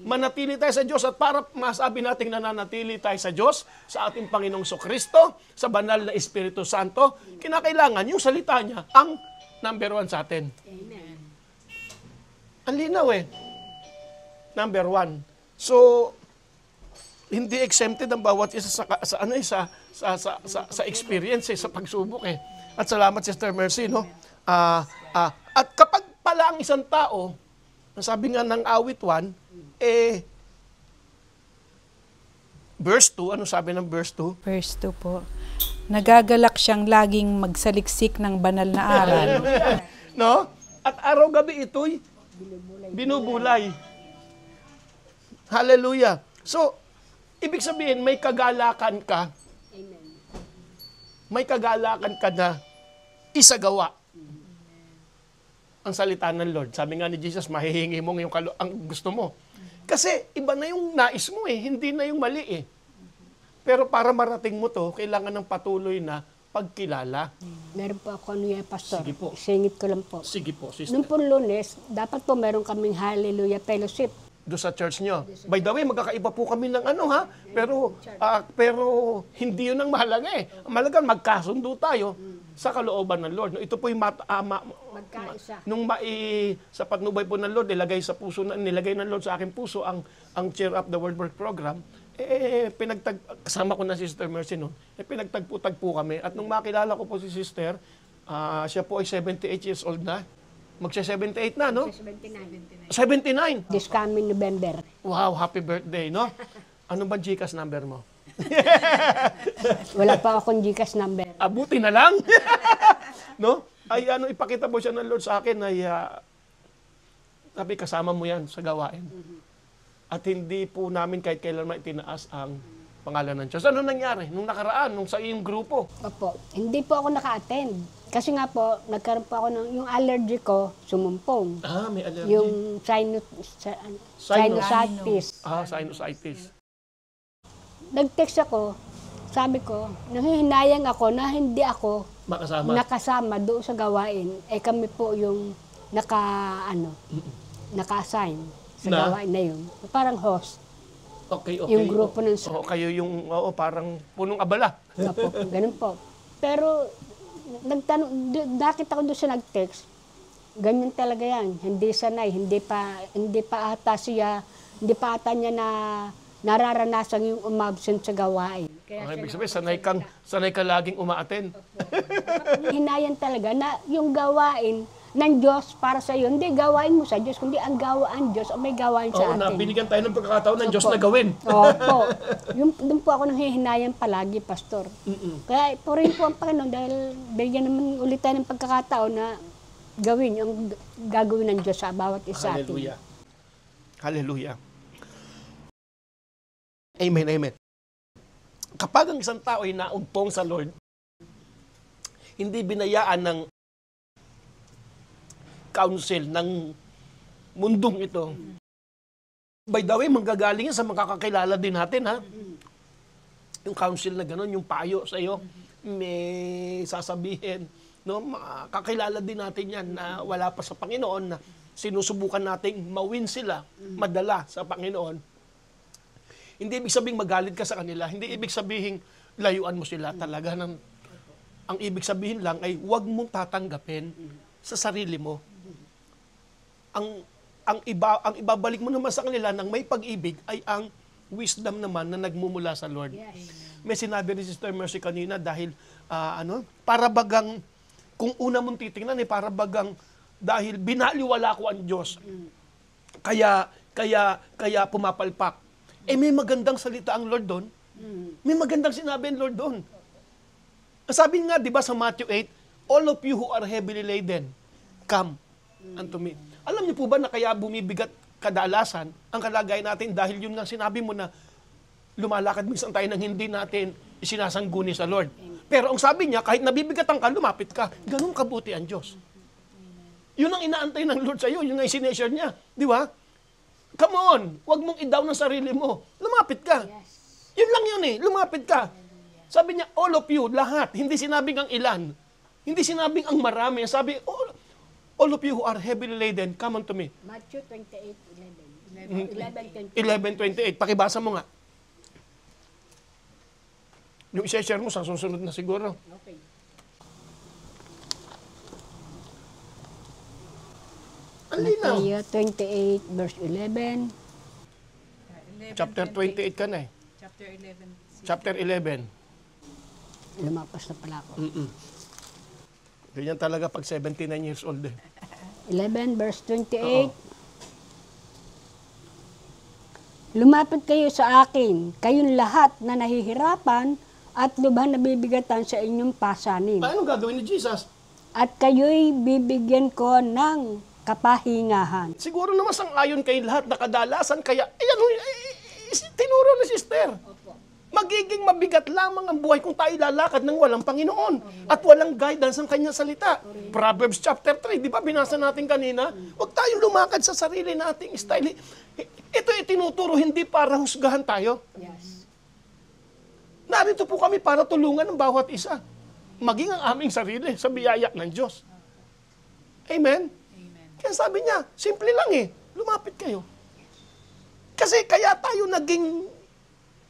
Manatili tayo sa Diyos at para masabi natin nananatili tayo sa Diyos, sa ating Panginoong Sokristo, sa banal na Espiritu Santo, kinakailangan yung salita niya ang number 1 sa atin. Amen. Ang linaw eh. Number 1. So, hindi exempted ang bawat isa sa experience sa pagsubok eh. At salamat Sister Mercy, no? At kapag pala ang isang tao, sabi nga ng awit 1, verse 2, ano sabi ng verse 2? Verse 2 po. Nagagalak siyang laging magsaliksik ng banal na aral. No? At araw-gabi ito'y binubulay. Hallelujah. So, ibig sabihin, may kagalakan ka. Amen. May kagalakan ka na isagawa ang salita ng Lord. Sabi nga ni Jesus, mahihingi mo ang gusto mo. Kasi iba na yung nais mo eh, hindi na yung mali eh. Pero para marating mo to, kailangan ng patuloy na pagkilala. Meron po ako Pastor. Sige po. Singit ko lang po. Sige po, sister. Nung po Lunes, dapat po meron kaming Hallelujah Fellowship. Do sa church nyo. By the way, magkakaiba po kami ng pero hindi yun ang mahalaga eh. Ang mahalaga, magkasundo tayo sa kalooban ng Lord. No, ito po yung Magkaisa. sa patnubay po ng Lord, nilagay ng Lord sa aking puso ang Cheer Up the World Work Program. Kasama ko na si Sister Mercy noon. Pinagtagpo-tagpo kami. At nung makilala ko po si Sister, siya po ay 78 years old na. Magsa-78 na, no? 79. 79! This coming November. Wow, happy birthday, no? Ano ba GCash number mo? Wala pa akong Gcash number. Abuti na lang. No? Ay ipakita mo siya ng Lord sa akin ay sabi kasama mo yan sa gawain. At hindi po namin kahit kailan itinaas ang pangalan ng Diyos. Ano nangyari? Nung nakaraan, nung sa iyong grupo? Opo. Hindi po ako naka-attend. Kasi nga po, nagkaroon po ako yung allergy ko, sumumpong. May allergy. Yung sinusitis. Sinusitis. Nag-text ako, sabi ko, nanghihinayang ako na hindi ako Makasama. nakasama doon sa gawain. Kami po yung naka-assign sa gawain na yun. Parang host. Okay. Yung grupo ng kayo yung parang punong abala. Opo, ganun po. Pero nakita ko doon sa nag-text, ganyan talaga yan. Hindi sanay, hindi pa ata niya na nararanasan yung umabsent sa gawain. Kaya ibig sabihin, sanay ka laging umaattend. Hinayan talaga na yung gawain ng Diyos para sa iyo. Hindi gawain mo sa Diyos, kundi ang gawaan Diyos o may gawain sa atin. Binigyan tayo ng pagkakataon ng Diyos na gawin. Opo. Doon po ako nanghihinayan palagi, Pastor. Kaya purihin po ang Panginoon dahil bigyan naman ulit tayo ng pagkakataon na gawin yung gagawin ng Diyos sa bawat isa atin. Hallelujah. Hallelujah. Amen, amen. Kapag ang isang tao ay naumpong sa Lord, hindi binayaan ng counsel ng mundong ito. By the way, manggagaling yan sa makakakilala din natin, ha? Yung counsel na gano'n, yung payo sa iyo, may sasabihin, no? Makakilala din natin yan na wala pa sa Panginoon, na sinusubukan nating mawin sila, madala sa Panginoon. Hindi ibig sabihin magalit ka sa kanila, hindi ibig sabihin layuan mo sila talaga. Ang ibig sabihin lang ay huwag mong tatanggapin sa sarili mo. Ang ibabalik mo naman sa kanila ng may pag-ibig ay ang wisdom naman na nagmumula sa Lord. May sinabi ni Sister Mercy kanina dahil para bagang kung una mong titingnan para bagang dahil binaliwala ko ang Diyos. Kaya pumapalpak. May magandang salita ang Lord doon. May magandang sinabi ang Lord doon. Sabi nga, di ba sa Matthew 8, all of you who are heavily laden, come unto me. Alam niyo po ba na kaya bumibigat kadalasan ang kalagayan natin dahil yun nga sinabi mo na lumalakad minsan tayo nang hindi natin isinasangguni sa Lord. Pero ang sabi niya, kahit nabibigatan ka, lumapit ka. Ganun kabuti ang Diyos. Yun ang inaantay ng Lord sa iyo, yun ang sineshare niya. Di ba? Come on, huwag mong i-down ang sarili mo. Lumapit ka. Yun lang yun lumapit ka. Sabi niya, all of you, lahat. Hindi sinabing ang ilan. Hindi sinabing ang marami. Sabi, all of you who are heavily laden, come unto me. Matthew 28:11. 11:28. Pakibasa mo nga. Yung i-share mo sa susunod na siguro. Okay. Ang linaw. Matthew 28 verse 11. Chapter 28 ka na Chapter 11. Lumapas na pala ako. Ganyan talaga pag 79 years old 11 verse 28. Lumapit kayo sa akin, kayong lahat na nahihirapan at lubhang nabibigatan sa inyong pasanin. Paano gagawin ni Jesus? At kayo'y bibigyan ko ng kapahingahan. Siguro naman sang-ayon kay lahat na kadalasan, kaya, tinuro ni sister. Magiging mabigat lamang ang buhay kung tayo lalakad ng walang Panginoon at walang guidance ang kanyang salita. Proverbs chapter 3, di ba binasa natin kanina? Huwag tayong lumakad sa sarili nating style. Ito itinuturo hindi para husgahan tayo. Yes. Narito po kami para tulungan ng bawat isa. Maging ang aming sarili sa biyaya ng Diyos. Amen? Kaya sabi niya, simple lang lumapit kayo. Kasi kaya tayo naging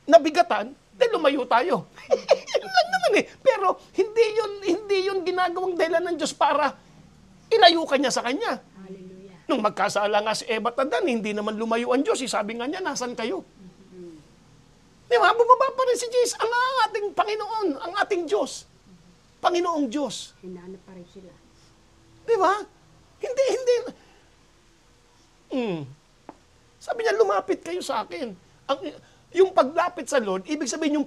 nabigatan, dahil lumayo tayo. Yun lang naman Pero hindi yun ginagawang dahilan ng Diyos para ilayo ka niya sa Kanya. Hallelujah. Nung magkasala nga si Eva at Adan, hindi naman lumayo ang Diyos. Sabi nga niya, nasan kayo? Di ba? Bumaba pa rin si Jesus, ang ating Panginoon, ang ating Diyos. Panginoong Diyos. Hinahanap pa rin sila. Di ba? Hindi. Sabi niya, lumapit kayo sa akin. Yung paglapit sa Lord, ibig sabihin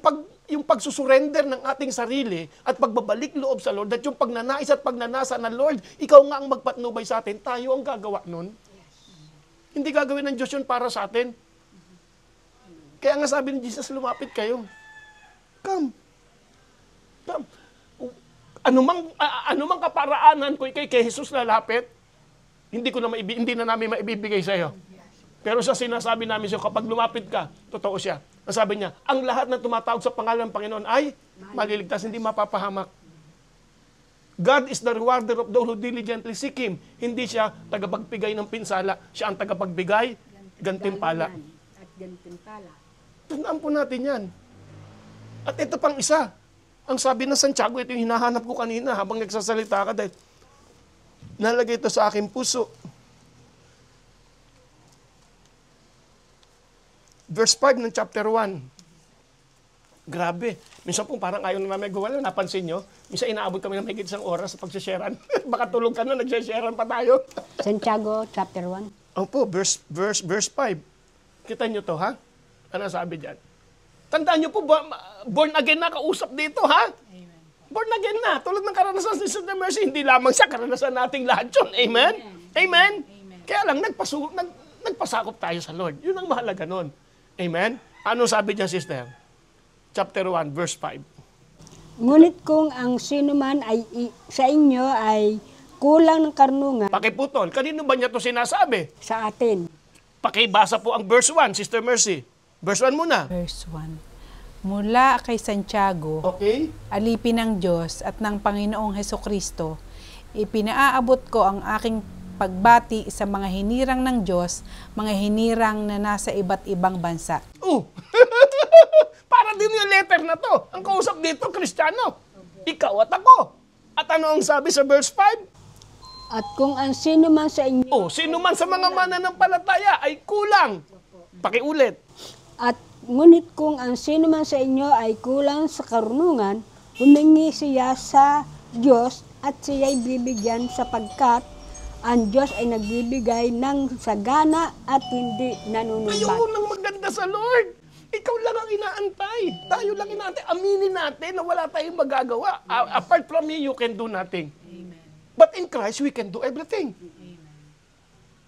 yung pagsusurrender ng ating sarili at pagbabalik loob sa Lord, at yung pagnanais at pagnanasa na, Lord, ikaw nga ang magpatnubay sa atin, tayo ang gagawa nun. Hindi gagawin ng Diyos yun para sa atin. Kaya nga sabi ni Jesus, lumapit kayo. Come. Anumang kaparaanan ko kay Jesus lalapit, hindi na namin maibibigay sa iyo. Pero sa sinasabi namin siya, kapag lumapit ka, totoo siya. Sabi niya, ang lahat na tumatawag sa pangalan ng Panginoon ay maliligtas, hindi mapapahamak. God is the rewarder of those who diligently seek Him. Hindi siya tagapagbigay ng pinsala. Siya ang tagapagbigay, gantimpala. At gantimpala. Tandaan po natin yan. At ito pang isa. Ang sabi ng Santiago, ito yung hinahanap ko kanina habang nagsasalita ka dahil nalagay ito sa aking puso. Verse 5 ng chapter 1. Grabe. Minsan po parang ayaw na namin gawala. Napansin nyo? Minsan inaabot kami ng higit isang oras sa pagsisharean. Baka tulog ka na, nagsisharean pa tayo. Santiago chapter 1. Opo, verse 5. Kita nyo to, ha? Ano sabi dyan? Tandaan nyo po, born again na kausap dito, ha? Amen. Born again na. Tulad ng karanasan ni Sister Mercy, hindi lamang siya, karanasan nating lahat yun. Amen? Amen? Kaya lang, nagpasakop tayo sa Lord. Yun ang mahalaga nun. Amen? Ano sabi niya, sister? Chapter 1, verse 5. Ngunit kung ang sino man sa inyo ay kulang ng karunungan Pakiputol. Kanino ba niya to sinasabi? sa atin, Pakibasa po ang verse 1, Sister Mercy. Verse 1 muna. Verse 1. Mula kay Santiago, Okay? alipin ng Diyos at ng Panginoong Hesukristo, ipinaaabot ko ang aking pagbati sa mga hinirang ng Diyos, mga hinirang na nasa iba't ibang bansa. Oh! Para din yung letter na to. Ang kausap dito, Kristiyano. Ikaw at ako. At ano ang sabi sa verse 5? at kung ang sino man sa inyo Oh, sino man sa mga mananampalataya ay kulang. Pakiulit. at ngunit kung ang sino man sa inyo ay kulang sa karunungan, humingi siya sa Diyos at siya'y bibigyan sapagkat ang Diyos ay nagbibigay ng sagana at hindi nanunumbat. Ayun ang maganda sa Lord. Ikaw lang ang inaantay. Tayo lang inaantay. Aminin natin na wala tayong magagawa. Apart from me, you can do nothing. But in Christ, we can do everything.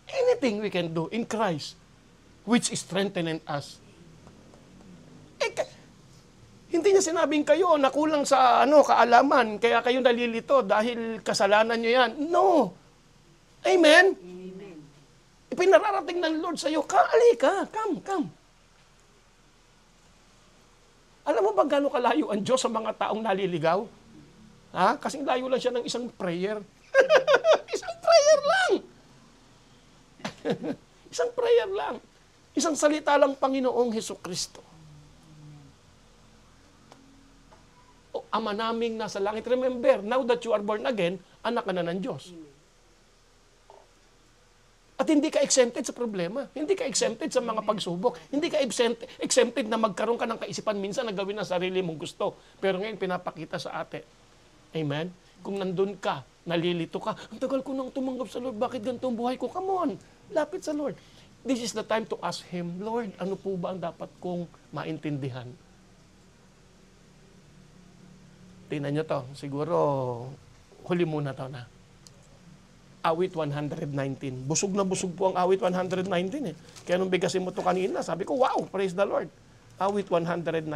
Anything we can do in Christ, which is strengthening us. Hindi niya sinabing kayo na kulang sa kaalaman, kaya kayo nalilito dahil kasalanan niyo yan. No. Amen? Amen. Ipinararating ng Lord sa iyo, halika, come. Alam mo ba gano'ng kalayo ang Diyos sa mga taong naliligaw? Ha? Kasing layo lang siya ng isang prayer. Isang prayer lang. Isang prayer lang. Isang salita lang, Panginoong Hesukristo. O Ama naming nasa langit. Remember, now that you are born again, anak ka na ng Diyos. At hindi ka exempted sa problema. Hindi ka exempted sa mga pagsubok. Hindi ka exempted na magkaroon ka ng kaisipan minsan na gawin ang sarili mong gusto. Pero ngayon, pinapakita sa ate. Amen? Kung nandun ka, nalilito ka, ang tagal ko nang tumanggap sa Lord, bakit ganito ang buhay ko? Come on, lapit sa Lord. This is the time to ask Him, Lord, ano po ba ang dapat kong maintindihan? Tingnan nyo to, siguro huli muna to na. Awit 119. Busog na busog po ang awit 119 eh. Kaya nung bigasin mo to kanina, sabi ko, wow, praise the Lord. Awit 119.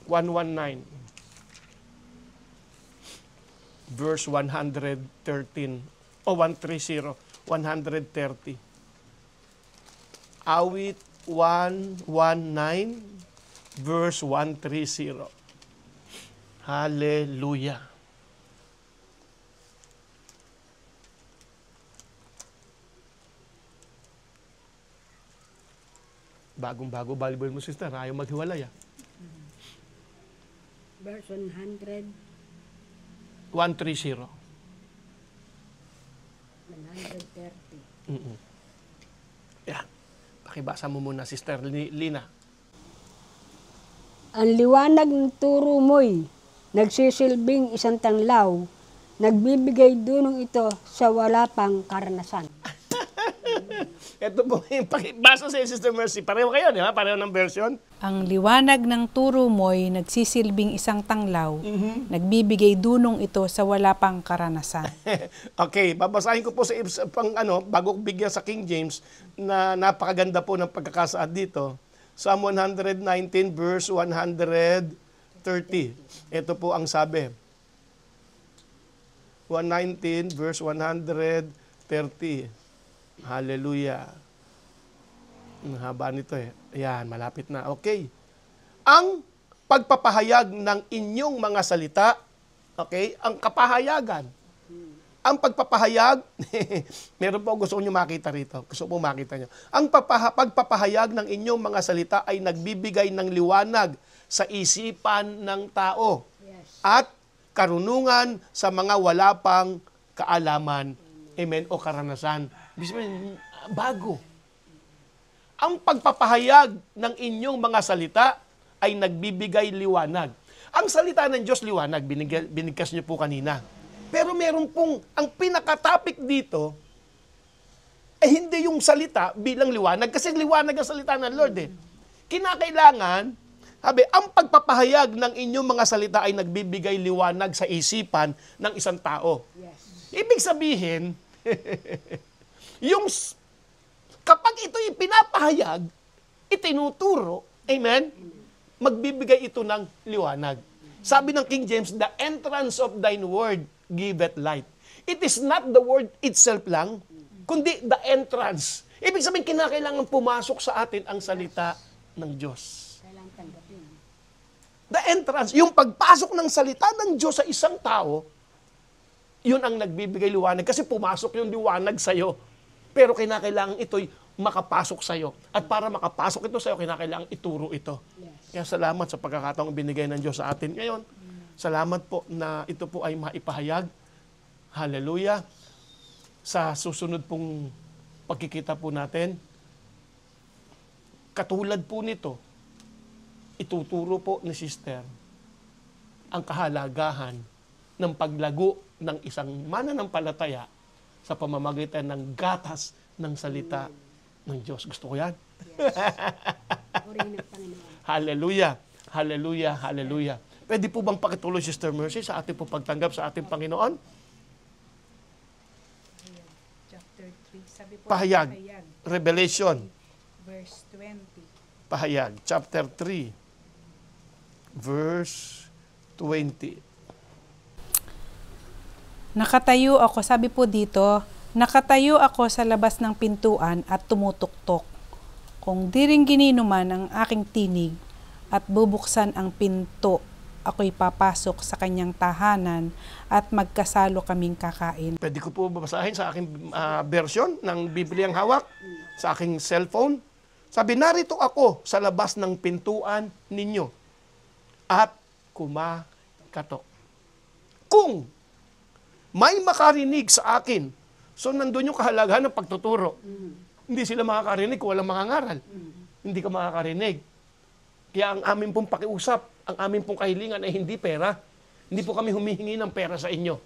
119. Verse 113. O 130. 130. Awit 119. Verse 130. Hallelujah. Bagong-bago Bible mo, sister. Ayaw maghiwalay, ah. Verse 100, 130. 130. Yan. Pakibasa mo muna, sister Lina. Ang liwanag ng turo mo'y nagsisilbing isang tanglaw, nagbibigay dunong ito sa wala pang karanasan. Ito po yung pakibasa sa Sister Mercy. Pareho kayo, di ba? Pareho ng version. Ang liwanag ng turo mo'y nagsisilbing isang tanglaw, nagbibigay dunong ito sa wala pang karanasan. Okay, babasahin ko po sa bago ko bigyan sa King James, na napakaganda po ng pagkakasaad dito. Psalm 119 verse 130. Ito po ang sabi. 119 verse 130. Hallelujah. Ang haba nito eh. Ayan, malapit na. Okay. Ang pagpapahayag ng inyong mga salita, okay, ang kapahayagan. Ang pagpapahayag, meron po gusto nyo makita rito. Gusto po makita nyo. Ang pagpapahayag ng inyong mga salita ay nagbibigay ng liwanag sa isipan ng tao. Yes. At karunungan sa mga wala pang kaalaman. Amen. O karanasan. Ibig sabihin, bago. Ang pagpapahayag ng inyong mga salita ay nagbibigay liwanag. Ang salita ng Diyos liwanag, binigkas niyo po kanina. Pero meron pong, ang pinaka-topic dito, hindi yung salita bilang liwanag, kasi liwanag ang salita ng Lord eh. Kinakailangan, ang pagpapahayag ng inyong mga salita ay nagbibigay liwanag sa isipan ng isang tao. Yes. Ibig sabihin, yung kapag ito'y pinapahayag, itinuturo, amen, magbibigay ito ng liwanag. Sabi ng King James, the entrance of thine word giveth light. It is not the word itself lang, kundi the entrance. Ibig sabihin, kinakailangan pumasok sa atin ang salita ng Diyos. The entrance, yung pagpasok ng salita ng Diyos sa isang tao, yun ang nagbibigay liwanag kasi pumasok yung liwanag sa'yo. Pero kinakailangan ito'y makapasok sa'yo. At para makapasok ito sa'yo, kinakailangan ituro ito. Kaya salamat sa pagkakataong binigay ng Diyos sa atin ngayon. Salamat po na ito po ay maipahayag. Hallelujah. Sa susunod pong pagkikita po natin, katulad po nito, ituturo po ni Sister ang kahalagahan ng paglago ng isang mananampalataya sa pamamagitan ng gatas ng salita ng Diyos. Gusto ko yan. Hallelujah. Hallelujah. Hallelujah. Pwede po bang pakituloy, Sister Mercy, sa ating po pagtanggap sa ating Panginoon? Chapter 3. Sabi po, Pahayag. Revelation. Verse 20. Pahayag. Chapter 3. Verse 20. Nakatayo ako, sabi po dito, nakatayo ako sa labas ng pintuan at tumutuktok. Kung di rin gininuman ang aking tinig at bubuksan ang pinto, ako'y papasok sa kanyang tahanan at magkasalo kaming kakain. Pwede ko po babasahin sa aking version ng Bibliang hawak, sa aking cellphone. Sabi, narito ako sa labas ng pintuan ninyo at kumakatok. Kung may makarinig sa akin, so nandun yung kahalagahan ng pagtuturo. Hindi sila makakarinig kung walang makangaral. Hindi ka makakarinig. Kaya ang amin pong pakiusap, ang amin pong kahilingan ay hindi pera. Hindi po kami humihingi ng pera sa inyo.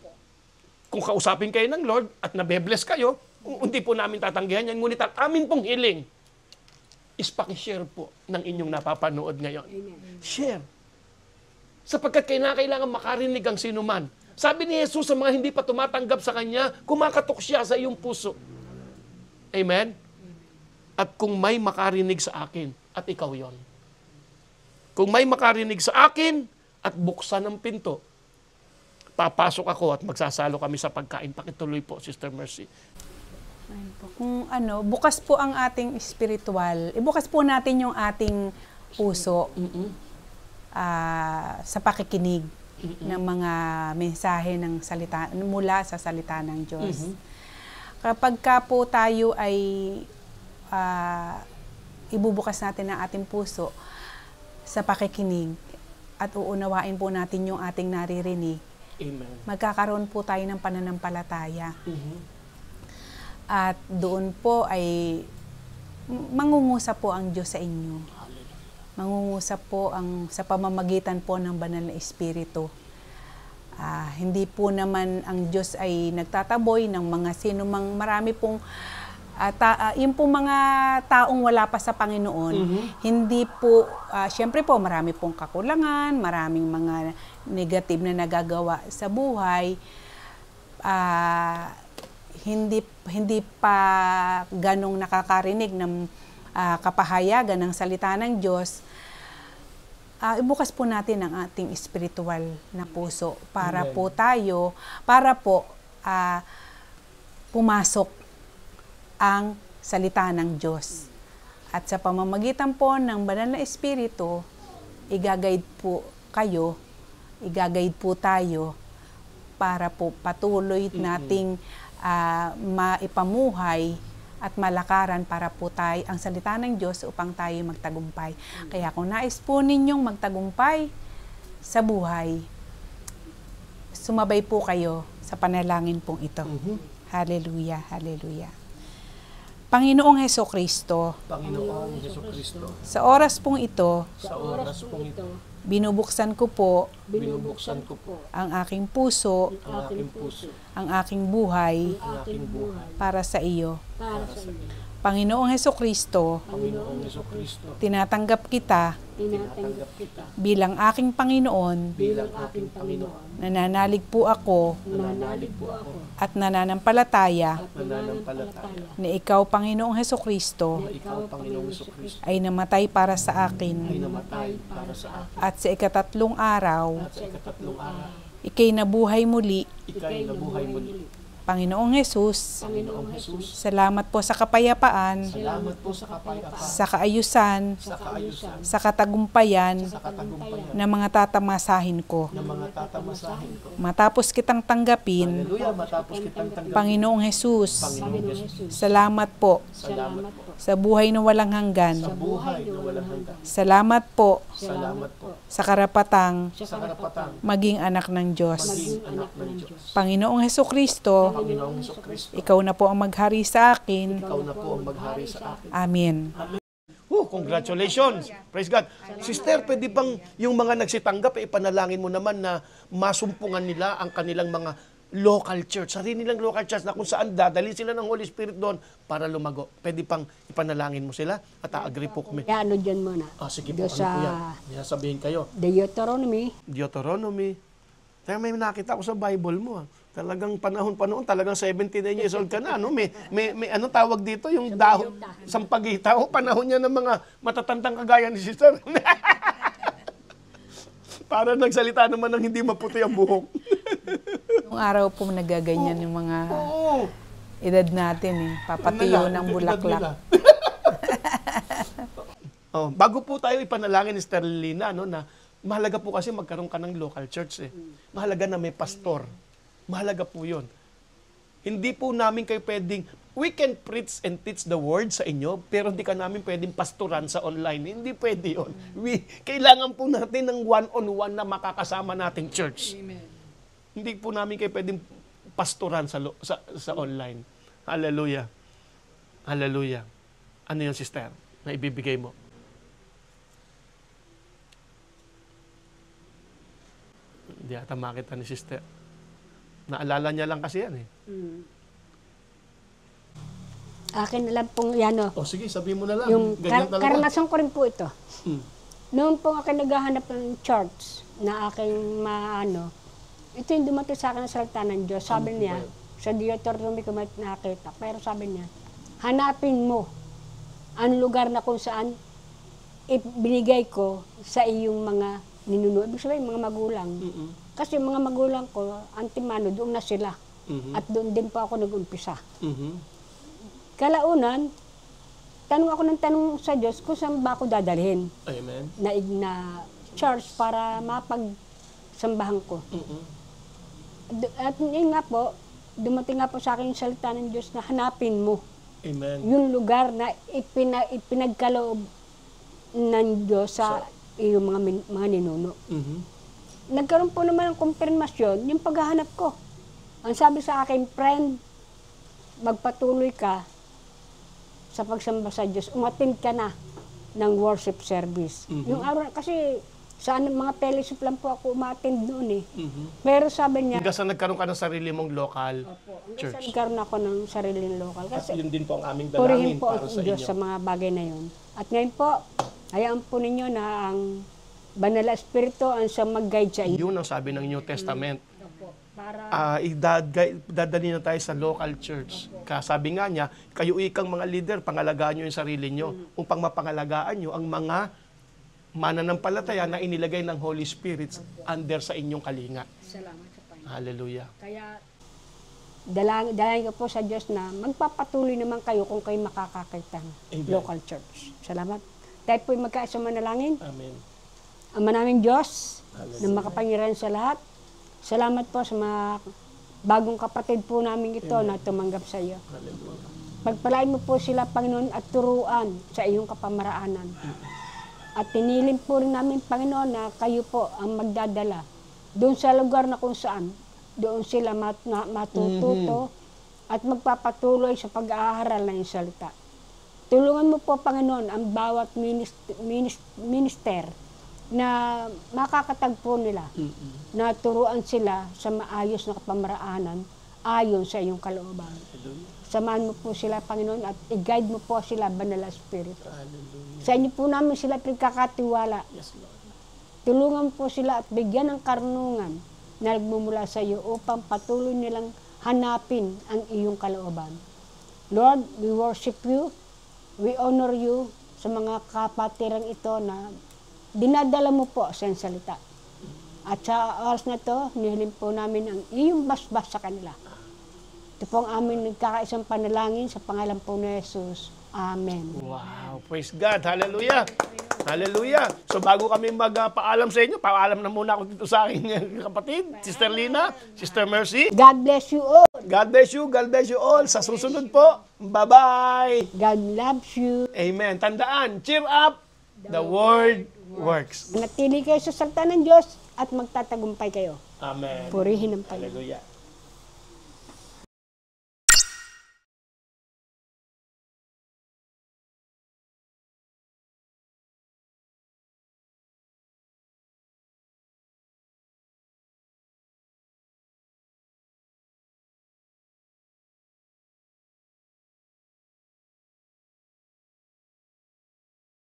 Kung kausapin kayo ng Lord at nabe-bless kayo, hindi po namin tatanggihan yan. Ngunit ang amin pong hiling is pakishare po ng inyong napapanood ngayon. Share. Sapagkat kailangan makarinig ang sinuman. Sabi ni Jesus sa mga hindi pa tumatanggap sa Kanya, kumakatok siya sa iyong puso. Amen? At kung may makarinig sa akin, at ikaw yon. Kung may makarinig sa akin, at buksan ang pinto, papasok ako at magsasalo kami sa pagkain. Pakituloy po, Sister Mercy. Ayun po. Kung bukas po ang ating spiritual, ibukas po natin yung ating puso sa pakikinig ng mga mensahe ng salita mula sa salita ng Diyos. Kapag ka po tayo ay ibubukas natin ang ating puso sa pakikinig at uunawain po natin yung ating naririnig, Amen. magkakaroon po tayo ng pananampalataya. At doon po ay mangungusap po ang Diyos sa inyo. Mangungusap po sa pamamagitan po ng banal na Espiritu. Hindi po naman ang Diyos ay nagtataboy ng mga sinumang marami pong yung po mga taong wala pa sa Panginoon. Hindi po, syempre po marami pong kakulangan, maraming mga negative na nagagawa sa buhay. Hindi pa ganong nakakarinig ng kapahayagan ng salita ng Diyos. Ibukas po natin ang ating spiritual na puso para Amen. po pumasok ang salita ng Diyos. At sa pamamagitan po ng banal na Espiritu, i-guide po tayo para po patuloy nating maipamuhay at malakaran para po tayo ang salita ng Diyos upang tayo magtagumpay. Kaya kung nais po ninyong magtagumpay sa buhay, sumabay po kayo sa panalangin pong ito. Hallelujah, hallelujah. Panginoong Hesukristo, Panginoong Jesucristo, sa oras pong ito, binubuksan ko po ang aking puso, ang aking buhay para sa iyo. Panginoong Hesukristo, Panginoong Jesucristo, tinatanggap kita Tinatanggap kita bilang aking Panginoon. bilang aking Panginoon. Nananalig po ako Nananalig po ako at nananampalataya at nananampalataya na ikaw, Panginoong Hesukristo, na ikaw, Panginoong Jesucristo, ay namatay para sa ay akin namatay para sa akin. at sa ikatatlong araw, At sa ikatatlong araw, ikay nabuhay muli. ika'y nabuhay muli. Panginoong Jesus, Panginoong Jesus, salamat po sa kapayapaan, salamat po sa kapayapaan, sa kaayusan, sa kaayusan, sa katagumpayan sa katagumpayan na mga tatamasahin ko. ng mga tatamasahin ko. Matapos kitang tanggapin, Hallelujah, matapos kitang tanggapin. Panginoong Jesus, Panginoong Jesus, salamat po salamat po sa buhay na walang sa hanggan. buhay na walang hanggan. Salamat po Salamat po sa karapatang sa karapatang maging anak ng Diyos. maging anak ng Diyos. Panginoong Hesukristo, Panginoong Jesucristo, ikaw na po ang maghari sa akin. ikaw na po ang maghari sa akin. Amen. Congratulations! Praise God. Sister, pwede bang yung mga nagsitanggap, ipanalangin mo naman na masumpungan nila ang kanilang mga local church, sarili nilang local church na kung saan dadali sila ng Holy Spirit doon para lumago. Pwede pang ipanalangin mo sila at agree po kami. Kaya ano dyan muna? Sige po, Doon ano sa po yan? May sabihin kayo. Deuteronomy, Deuteronomy. Kaya may nakita ko sa Bible mo. Talagang panahon-panahon, talagang 79 years old ka na. Ano? May ano tawag dito? Yung dahon, sampagita. Panahon niya ng mga matatandang kagaya ni Sister. Para nagsalita naman ng hindi maputi ang buhok. Nung araw po nagaganyan yung mga Oo. edad natin eh. Papatiyo ng bulaklak. Bago po tayo ipanalangin ni Sister Lina, no, na mahalaga po kasi magkaroon ka ng local church. Mahalaga na may pastor. Mahalaga po yun. Hindi po namin kayo pwedeng, we can preach and teach the word sa inyo, pero hindi ka namin pwedeng pastoran sa online. Hindi pwede yun. Kailangan po natin ng one-on-one na makakasama nating church. Hindi po namin kayo pwedeng pastoran sa online. Hallelujah. Hallelujah. Ano yun, sister, na ibibigay mo? Hindi ata makita ni sister. Naalala niya lang kasi yan eh. akin na lang pong yan o. Sige, sabihin mo na lang. Yung Ganyan talaga. karanasan ko rin po ito. Mm. Noon po ako naghahanap ng church na aking maano, ito yung dumating sa akin ng salita ng Diyos. Sabi niya, sa Deuteronomy ko nakita, pero sabi niya, hanapin mo ang lugar na kung saan ibinigay ko sa iyong mga ninuno. Ibig sabihin, mga magulang. Kasi yung mga magulang ko, antimano, doon na sila. At doon din po ako nag-umpisa. Kalaunan, tanong ako ng tanong sa Diyos kung saan ba ako dadalhin Amen. na church para mapagsambahan ko. At yun nga po, dumating nga po sa akin yung salita ng Diyos na hanapin mo Amen. yung lugar na ipinagkaloob ng Diyos sa iyong mga ninuno. Nagkaroon po naman ng konfirmasyon yung paghahanap ko. Ang sabi sa akin, friend, magpatuloy ka sa pagsamba sa Diyos. Umattend ka na ng worship service. Yung araw, kasi sa mga fellowship lang po ako umattend noon eh. Pero sabi niya, Hanggang sa nagkaroon ka ng sarili mong local church. church. Nagkaroon ako ng sariling lokal. At Kasi yun din po ang aming purihin dalangin po para ang sa Diyos sa inyo. mga bagay na yun. At ngayon po, hayaan po ninyo na ang Banal na Espiritu ang siyang mag-guide sa inyo. Yun ang sabi ng New Testament. Para Dadali na tayo sa local church. Sabi nga niya, kayo ikang mga leader, pangalagaan nyo yung sarili nyo. Upang mapangalagaan nyo ang mga mananampalataya na inilagay ng Holy Spirit under sa inyong kalinga. salamat sa Panginoon. Hallelujah. Kaya dalangin ko po sa Diyos na magpapatuloy naman kayo kung kayo makakakita ng Amen. local church. Salamat. Tayo po'y magkaisa manalangin. Amen. Ama namin Diyos, na makapangyarihan sa lahat. Salamat po sa mga bagong kapatid po namin ito na tumanggap sa iyo. Hallelujah. Pagpalain mo po sila, Panginoon, at turuan sa iyong kapamaraanan. At tinilin po rin namin, Panginoon, na kayo po ang magdadala doon sa lugar na kung saan doon sila matututo at magpapatuloy sa pag-aaral ng iyong salita. Tulungan mo po, Panginoon, ang bawat minister na makakatagpo nila, na turuan sila sa maayos na kapamaraanan ayon sa iyong kalooban. samahan mo po sila, Panginoon, at i-guide mo po sila, Banal na Espiritu. Sa inyo po namin sila pinagkakatiwala. Yes, Lord. Tulungan po sila at bigyan ng karunungan na nagmumula sa iyo upang patuloy nilang hanapin ang iyong kalooban. Lord, we worship you, we honor you sa mga kapatirang ito na dinadala mo po sa iyong salita. At sa oras na ito, nihiling po namin ang iyong basbas sa kanila. Ito po ang aming nagkakaisang panalangin sa pangalan po ni Jesus. Amen. Wow, praise God. Hallelujah. Hallelujah. So bago kami magpaalam sa inyo, paalam na muna ako dito sa aking kapatid, Sister Lina, Sister Mercy. God bless you all. God bless you. God bless you all. Sa susunod po, bye-bye. God loves you. Amen. Tandaan, cheer up. The word works. Natili kayo sa salita ng Diyos at magtatagumpay kayo. Amen. Purihin ang Panginoon. Hallelujah.